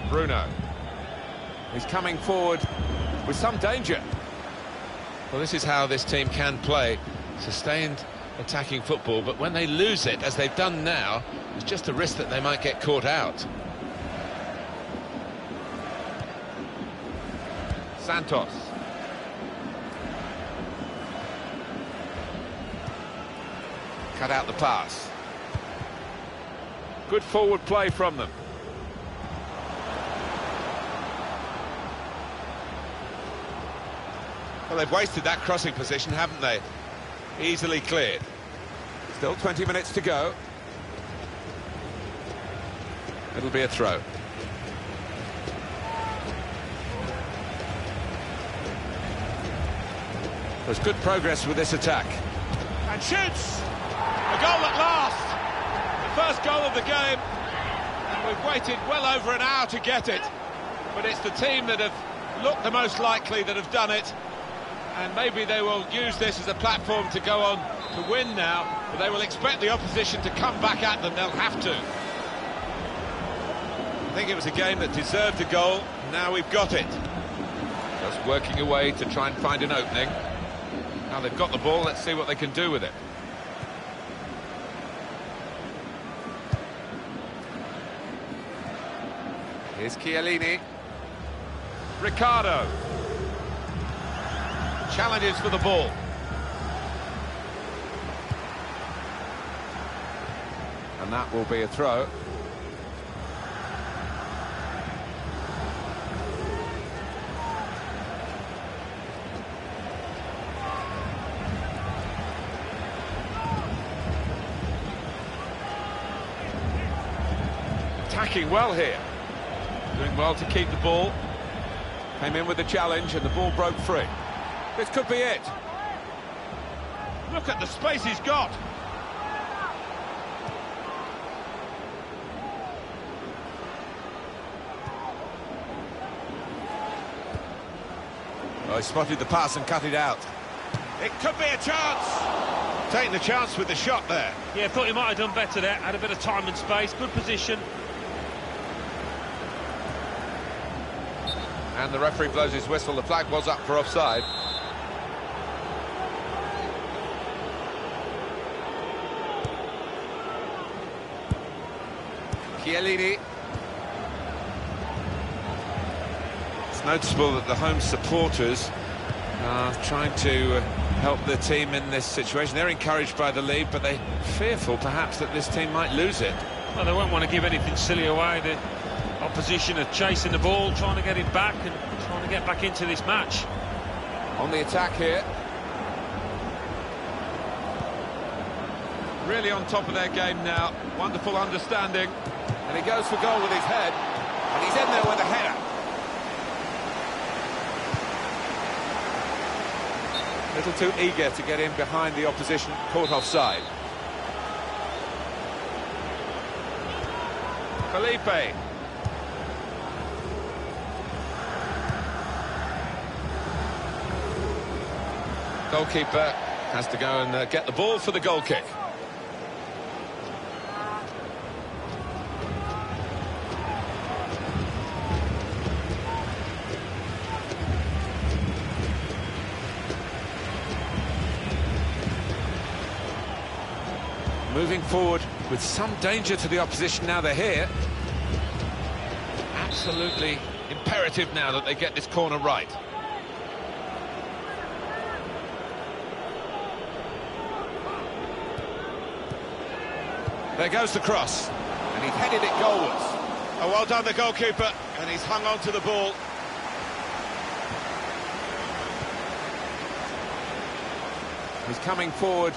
Bruno. He's coming forward with some danger. Well, this is how this team can play. Sustained attacking football, but when they lose it, as they've done now, there's just a risk that they might get caught out. Santos. Cut out the pass. Good forward play from them. Well, they've wasted that crossing position, haven't they? Easily cleared. Still 20 minutes to go. It'll be a throw. There's good progress with this attack. And shoots! A goal at last! The first goal of the game. And we've waited well over an hour to get it. But it's the team that have looked the most likely that have done it. And maybe they will use this as a platform to go on to win now, but they will expect the opposition to come back at them. They'll have to. I think it was a game that deserved a goal. Now we've got it. Just working away to try and find an opening. Now they've got the ball, let's see what they can do with it. Here's Chiellini. Ricardo. Challenges for the ball. And that will be a throw. Attacking well here. Doing well to keep the ball. Came in with the challenge and the ball broke free. This could be it. Look at the space he's got. Oh, he spotted the pass and cut it out. It could be a chance. Taking the chance with the shot there. Yeah, thought he might have done better there. Had a bit of time and space, good position. And the referee blows his whistle. The flag was up for offside. Chiellini. It's noticeable that the home supporters are trying to help the team in this situation. They're encouraged by the lead, but they're fearful perhaps that this team might lose it. Well, they won't want to give anything silly away. The opposition are chasing the ball, trying to get it back and trying to get back into this match. On the attack here. Really on top of their game now. Wonderful understanding. And he goes for goal with his head. And he's in there with a header. A little too eager to get in behind the opposition, caught offside. Felipe. Goalkeeper has to go and get the ball for the goal kick. Moving forward with some danger to the opposition now they're here. Absolutely imperative now that they get this corner right. There goes the cross, and he headed it goalwards. Oh, well done, the goalkeeper, and he's hung on to the ball. He's coming forward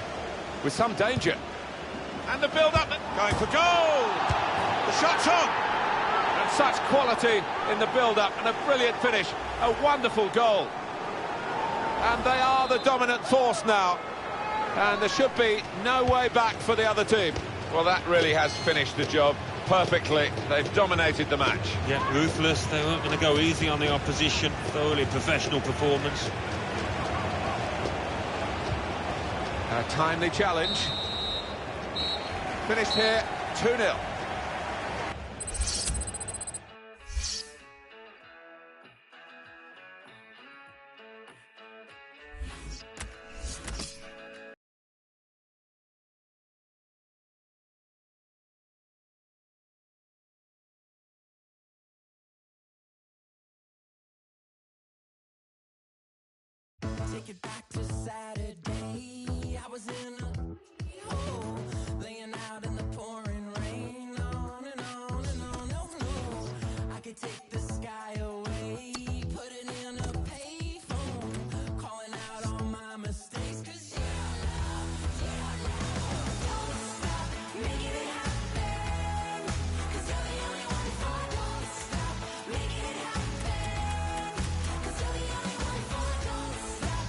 with some danger. And the build-up, going for goal! The shot's on! And such quality in the build-up, and a brilliant finish. A wonderful goal. And they are the dominant force now. And there should be no way back for the other team. Well, that really has finished the job perfectly. They've dominated the match. Yeah, ruthless. They weren't going to go easy on the opposition. Thoroughly professional performance. A timely challenge. Finished here, 2-0. Take it back to Saturday. I was in a hole, laying out in the pouring rain. On and on and on. No, no, I could take the sky away, put it in a payphone, calling out all my mistakes. 'Cause don't stop making it happen. 'Cause you're the only one for. Don't stop making it happen. 'Cause you're the only one for. Don't stop.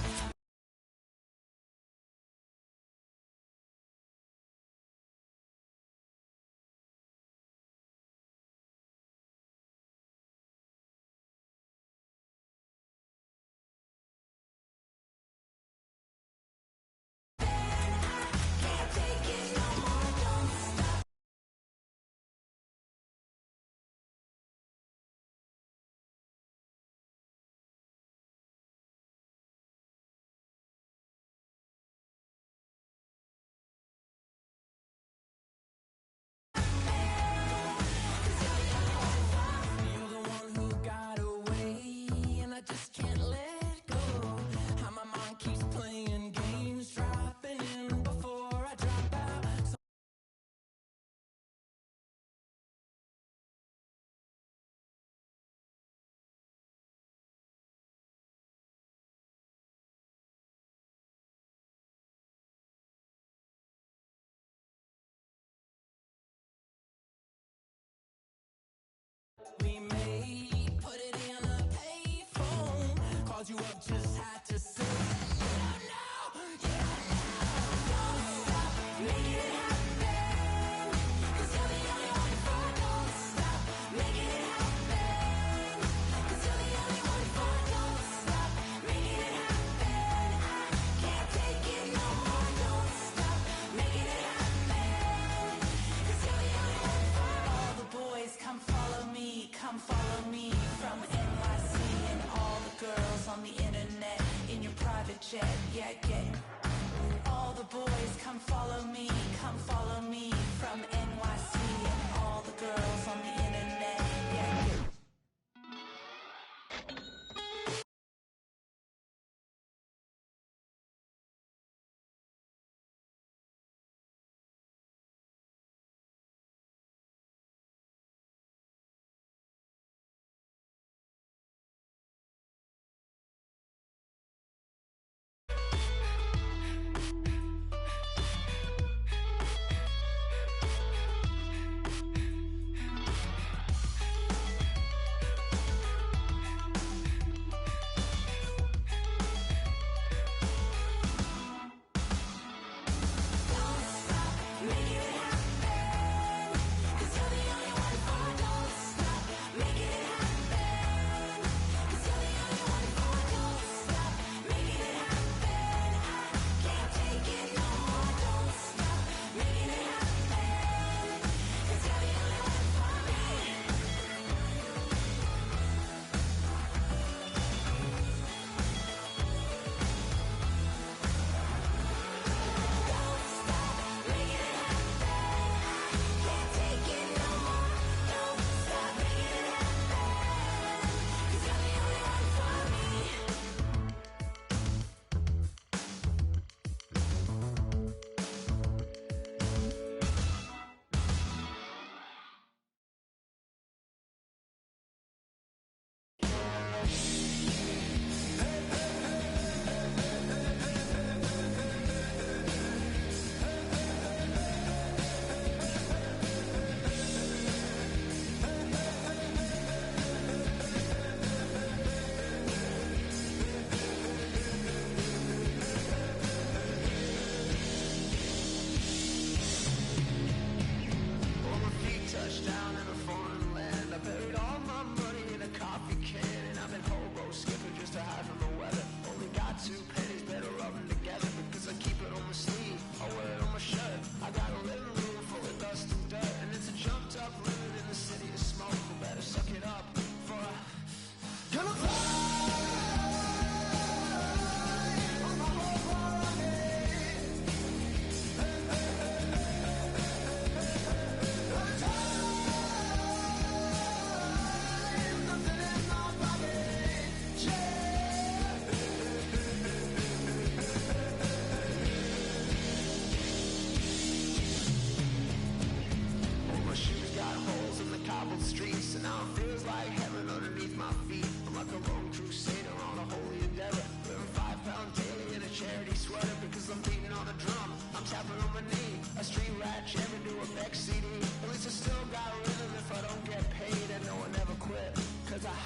my feet. I'm like a lone crusader on a holy endeavor. Wearing 5 pound daily in a charity sweater because I'm beating on a drum. I'm tapping on my knee. A street rat jamming to a Beck CD. At least I still got rhythm if I don't get paid, and no one ever quit. Cause I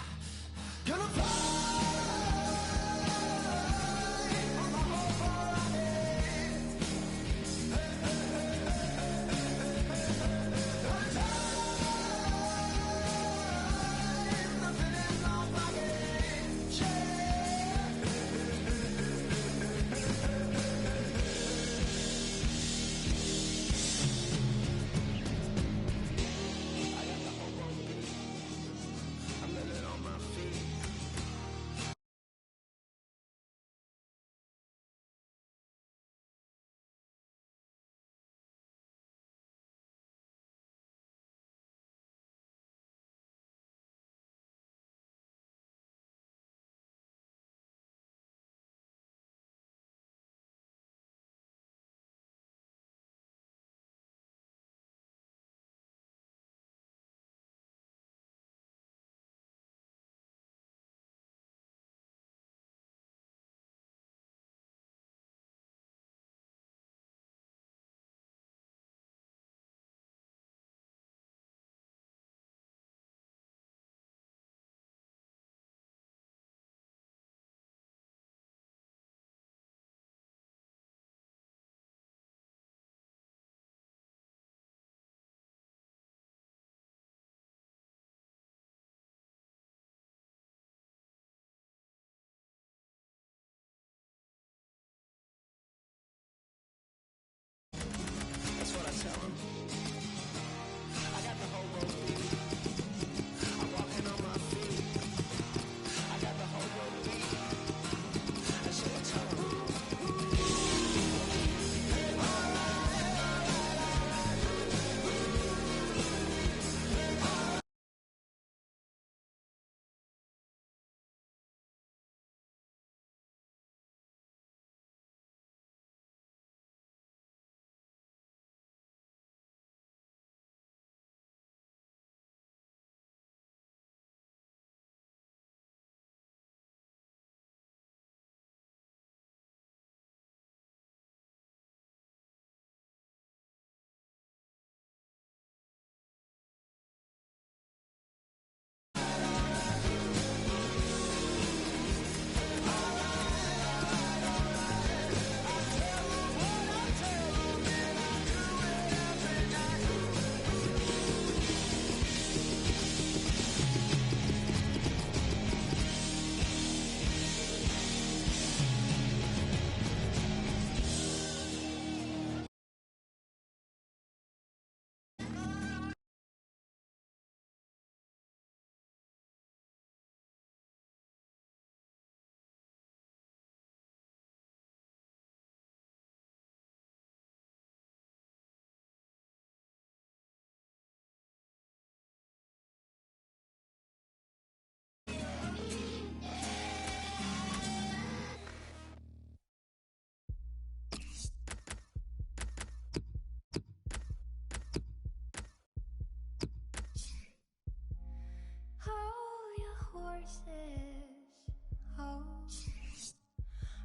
gonna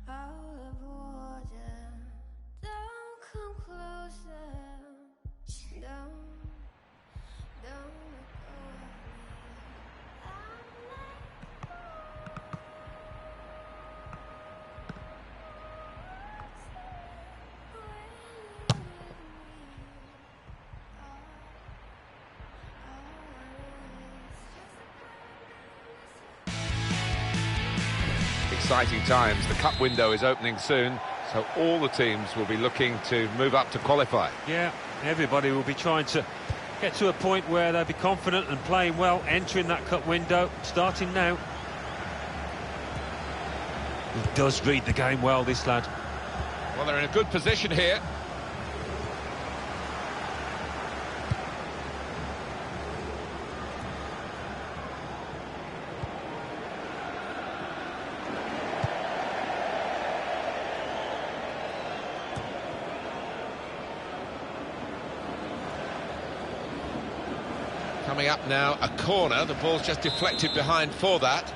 out of order. Don't come closer. Don't let go of me. I'm like Exciting times. The cup window is opening soon, so all the teams will be looking to move up to qualify. Yeah, everybody will be trying to get to a point where they'll be confident and playing well, entering that cup window, starting now. He does read the game well, this lad. Well, they're in a good position here. Coming up now, a corner. The ball's just deflected behind for that.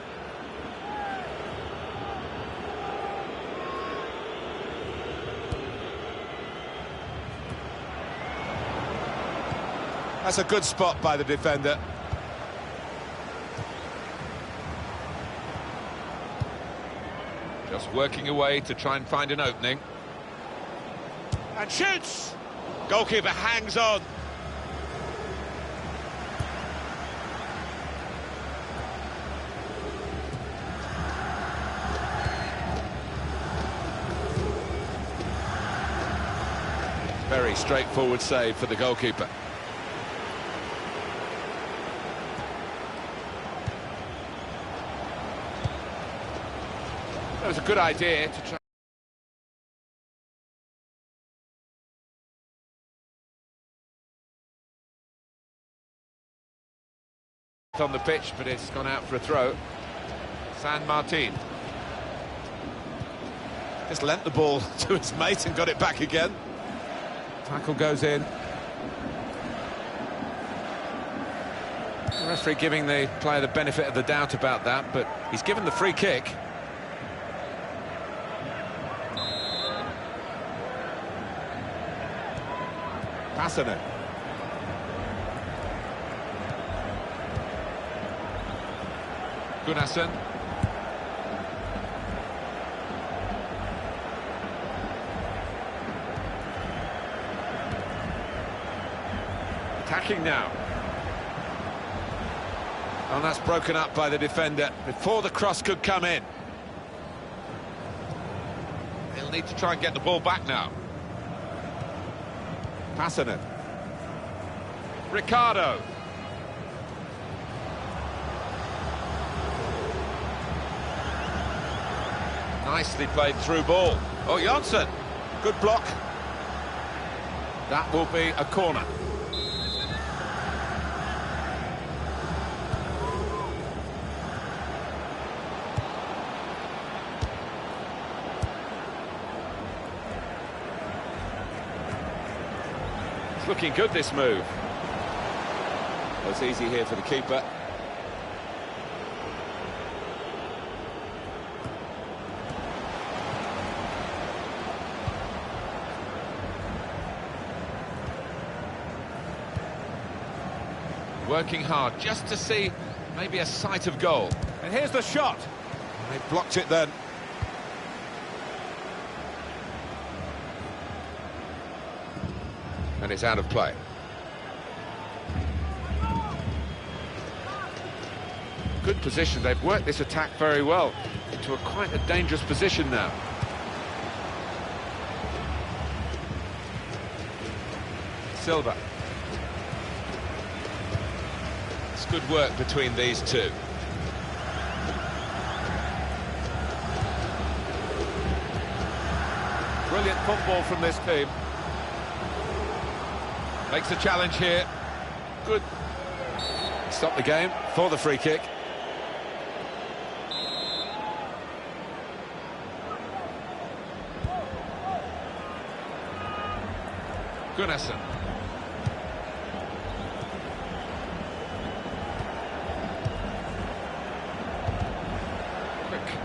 That's a good spot by the defender. Just working away to try and find an opening. And shoots! Goalkeeper hangs on. Very straightforward save for the goalkeeper. That was a good idea to try. On the pitch, but it's gone out for a throw. San Martin just lent the ball to his mate and got it back again. Tackle goes in. The referee giving the player the benefit of the doubt about that, but he's given the free kick. Passanen. Gunnarsson. Attacking now. And that's broken up by the defender before the cross could come in. He'll need to try and get the ball back now. Passanen. Ricardo. Nicely played through ball. Oh, Janssen. Good block. That will be a corner. It's looking good, this move. Well, it's easy here for the keeper. Working hard just to see maybe a sight of goal. And here's the shot. They blocked it then. And it's out of play. Good position. They've worked this attack very well into quite a dangerous position now. Silva. Good work between these two. Brilliant football from this team. Makes a challenge here. Good. Stop the game for the free kick. Gunnarsson.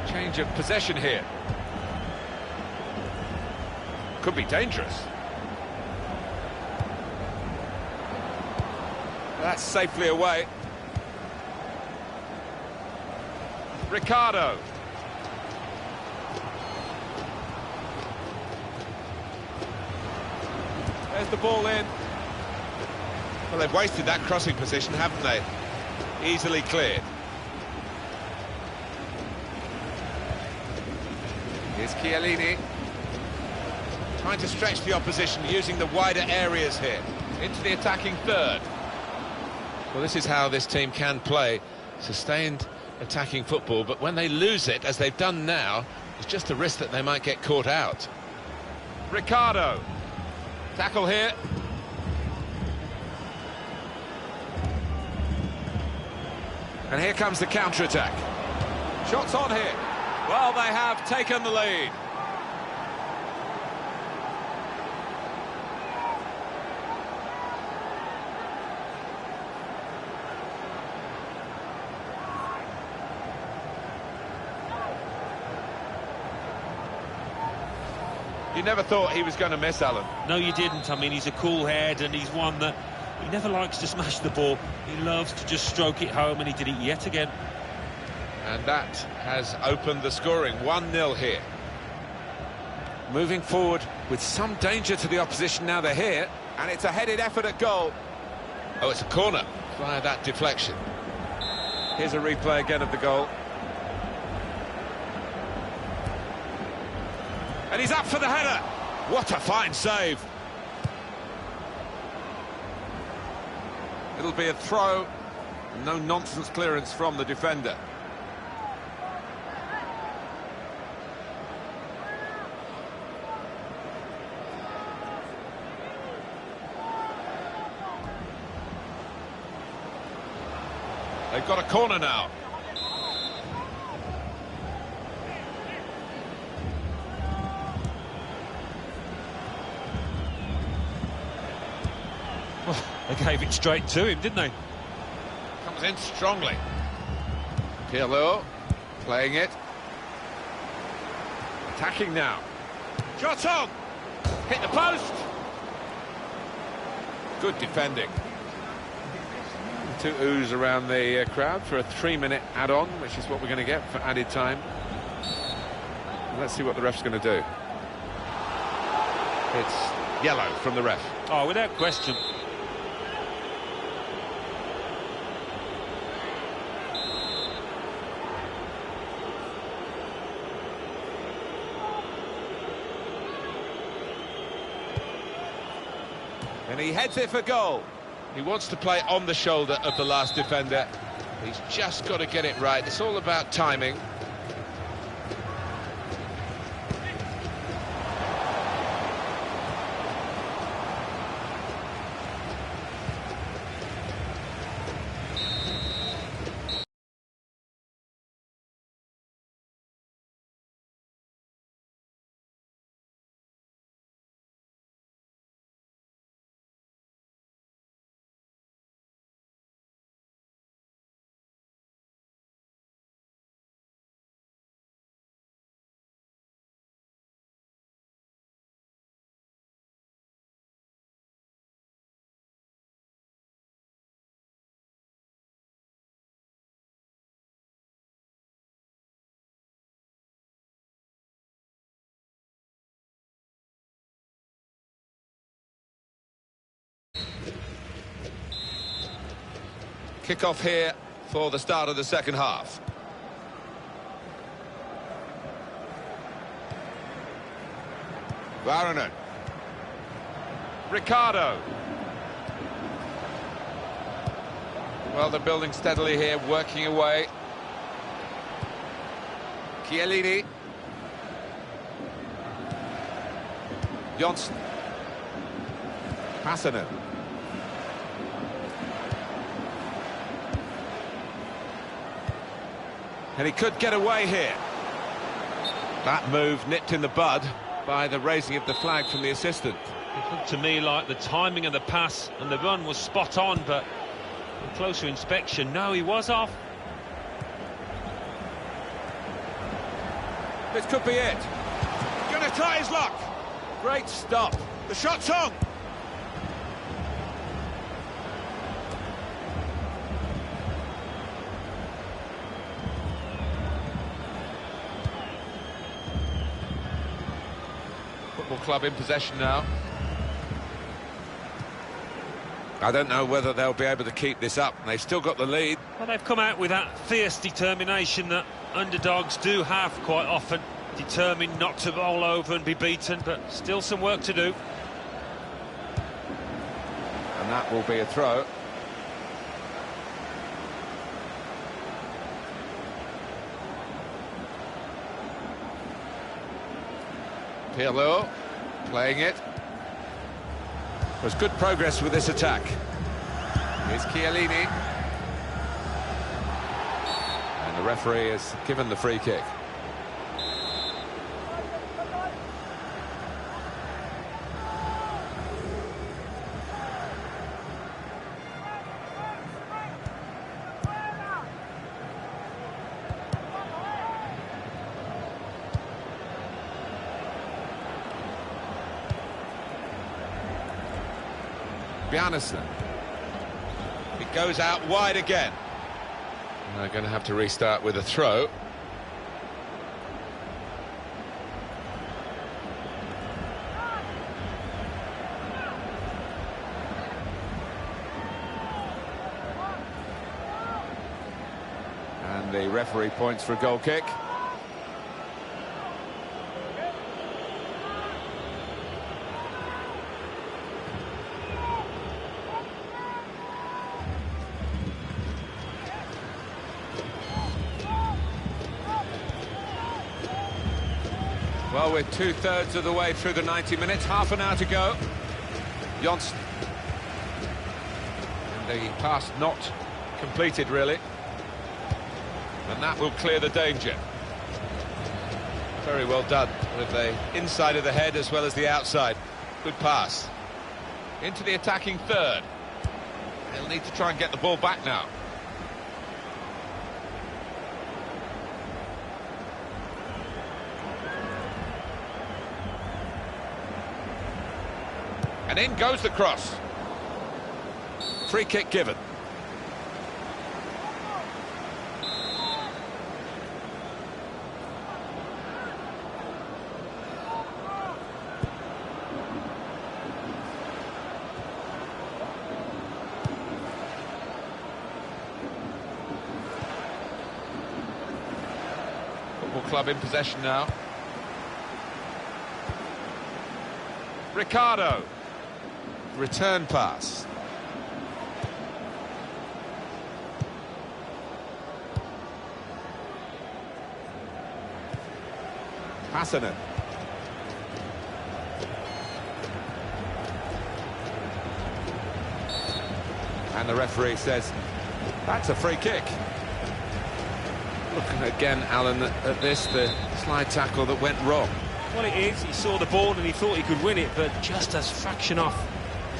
Change of possession here. Could be dangerous. That's safely away. Ricardo. There's the ball in. Well, they've wasted that crossing position, haven't they? Easily cleared. Here's Chiellini. Trying to stretch the opposition, using the wider areas here. Into the attacking third. Well, this is how this team can play. Sustained attacking football, but when they lose it, as they've done now, it's just a risk that they might get caught out. Ricardo. Tackle here. And here comes the counter-attack. Shots on here. Well, they have taken the lead. You never thought he was going to miss, Alan. No, you didn't. I mean, he's a cool head, and he's one that he never likes to smash the ball. He loves to just stroke it home, and he did it yet again. And that has opened the scoring. 1-0 here. Moving forward with some danger to the opposition now they're here. And it's a headed effort at goal. Oh, it's a corner via that deflection. Here's a replay again of the goal. And he's up for the header. What a fine save. It'll be a throw. No nonsense clearance from the defender. They've got a corner now. Well, they gave it straight to him, didn't they? Comes in strongly. Pirlo playing it. Attacking now. Shot on! Hit the post! Good defending. Two oohs around the crowd for a 3-minute add-on, which is what we're going to get for added time. Let's see what the ref's going to do. It's yellow from the ref. Oh, without question. And he heads it for goal. He wants to play on the shoulder of the last defender. He's just got to get it right. It's all about timing. Kick-off here for the start of the second half. Varane. Ricardo. Well, they're building steadily here, working away. Chiellini. Johnson. Passanen. And he could get away here. That move nipped in the bud by the raising of the flag from the assistant. It looked to me like the timing of the pass and the run was spot on, but on closer inspection, no, he was off. This could be it. Gonna try his luck. Great stop. The shot's on. Football club in possession now. I don't know whether they'll be able to keep this up. They've still got the lead. Well, they've come out with that fierce determination that underdogs do have quite often. Determined not to roll over and be beaten, but still some work to do. And that will be a throw. Pirlo playing it. There's good progress with this attack. Here's Chiellini. And the referee has given the free kick. Bjarnason. It goes out wide again. And they're going to have to restart with a throw. And the referee points for a goal kick. Well, we're two-thirds of the way through the 90 minutes, half an hour to go. Johnson. And the pass not completed, really. And that will clear the danger. Very well done, with the inside of the head as well as the outside. Good pass. Into the attacking third. They'll need to try and get the ball back now. And in goes the cross. Free kick given. Football club in possession now. Ricardo. Return pass. Hassanen. And the referee says that's a free kick. Looking again, Alan, at this, the slide tackle that went wrong. Well, it is. He saw the ball and he thought he could win it, but just a fraction off.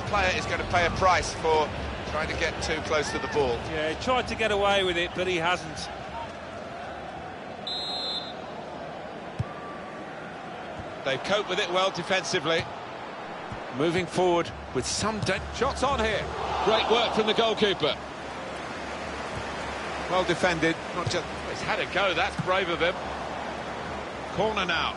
Player is going to pay a price for trying to get too close to the ball. Yeah, he tried to get away with it, but he hasn't. They've coped with it well defensively. Moving forward with some shots on here. Great work from the goalkeeper. Well defended. Not just he's had a go. That's brave of him. Corner now.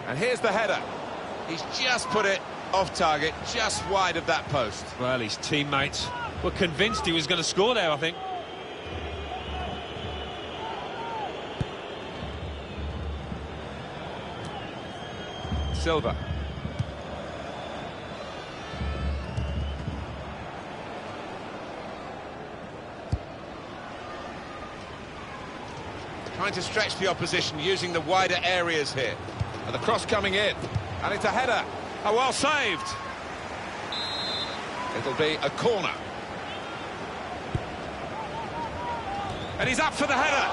And here's the header. He's just put it off target, just wide of that post. Well, his teammates were convinced he was going to score there, I think. Silva. Trying to stretch the opposition, using the wider areas here. And the cross coming in. And it's a header. Oh, well saved. It'll be a corner. And he's up for the header.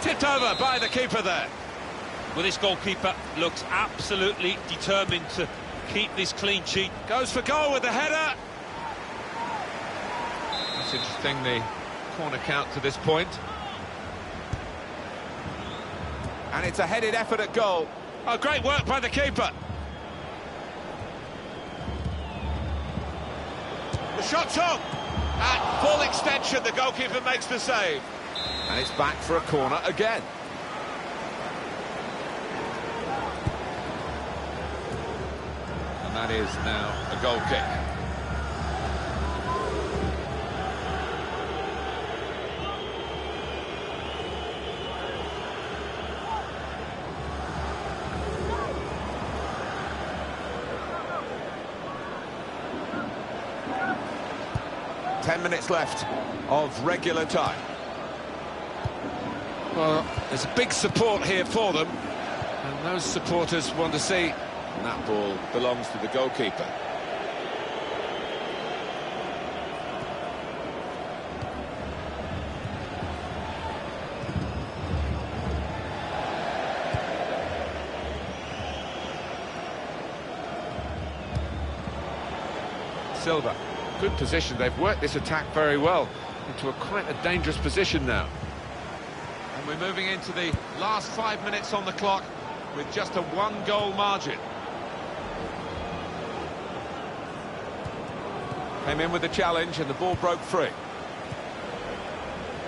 Tipped over by the keeper there. Well, this goalkeeper looks absolutely determined to keep this clean sheet. Goes for goal with the header. That's interesting, the corner count to this point. And it's a headed effort at goal. Oh, great work by the keeper. The shot's on. At full extension, the goalkeeper makes the save. And it's back for a corner again. And that is now a goal kick. Minutes left of regular time. Well, there's a big support here for them, and those supporters want to see. And that ball belongs to the goalkeeper. Silva. Good position. They've worked this attack very well into quite a dangerous position now. And We're moving into the last 5 minutes on the clock with just a one-goal margin. Came in with the challenge and the ball broke free.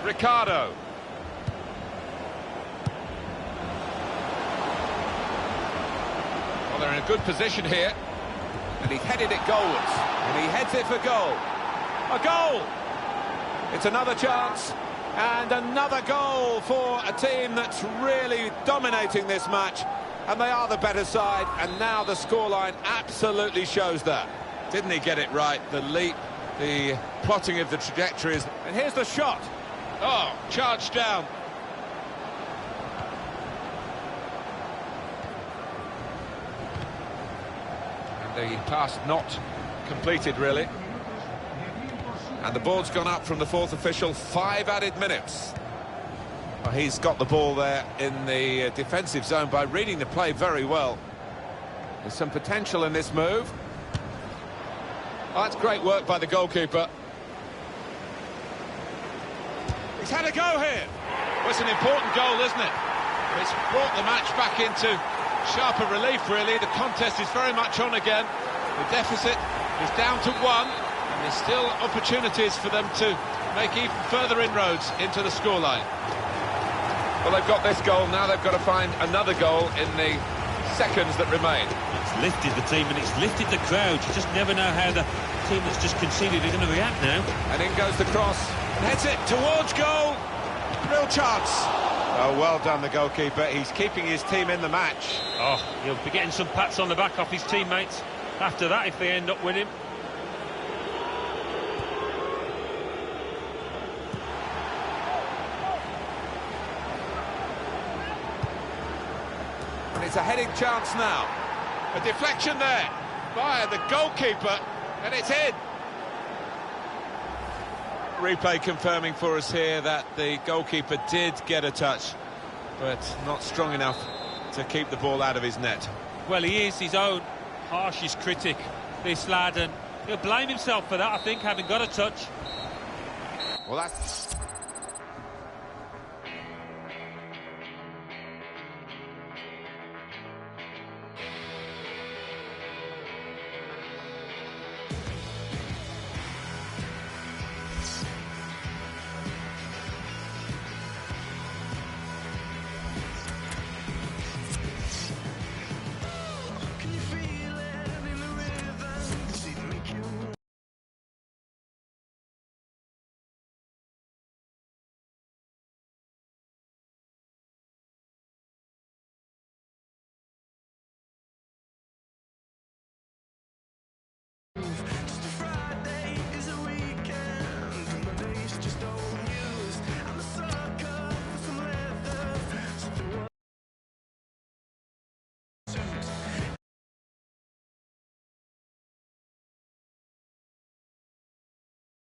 Ricardo. Well, they're in a good position here. And he headed it goalwards. And he heads it for goal. A goal! It's another chance. And another goal for a team that's really dominating this match. And they are the better side. And now the scoreline absolutely shows that. Didn't he get it right? The leap, the plotting of the trajectories. And here's the shot. Oh, charged down. And the pass not completed, really. And the ball's gone up from the fourth official. 5 added minutes. Well, he's got the ball there in the defensive zone by reading the play very well. There's some potential in this move. Oh, that's great work by the goalkeeper. He's had a go here. Well, it's an important goal, isn't it? It's brought the match back into sharper relief, really. The contest is very much on again. The deficit is down to 1. There's still opportunities for them to make even further inroads into the scoreline. Well, they've got this goal, now they've got to find another goal in the seconds that remain. It's lifted the team and it's lifted the crowd. You just never know how the team that's just conceded are going to react now. And in goes the cross. And heads it towards goal. Real chance. Oh, well done, the goalkeeper. He's keeping his team in the match. Oh, he'll be getting some pats on the back off his teammates after that if they end up winning. It's a heading chance now. A deflection there by the goalkeeper, and it's in. Replay confirming for us here that the goalkeeper did get a touch, but not strong enough to keep the ball out of his net. Well, he is his own harshest critic, this lad, and he'll blame himself for that, I think, having got a touch. Well, that's...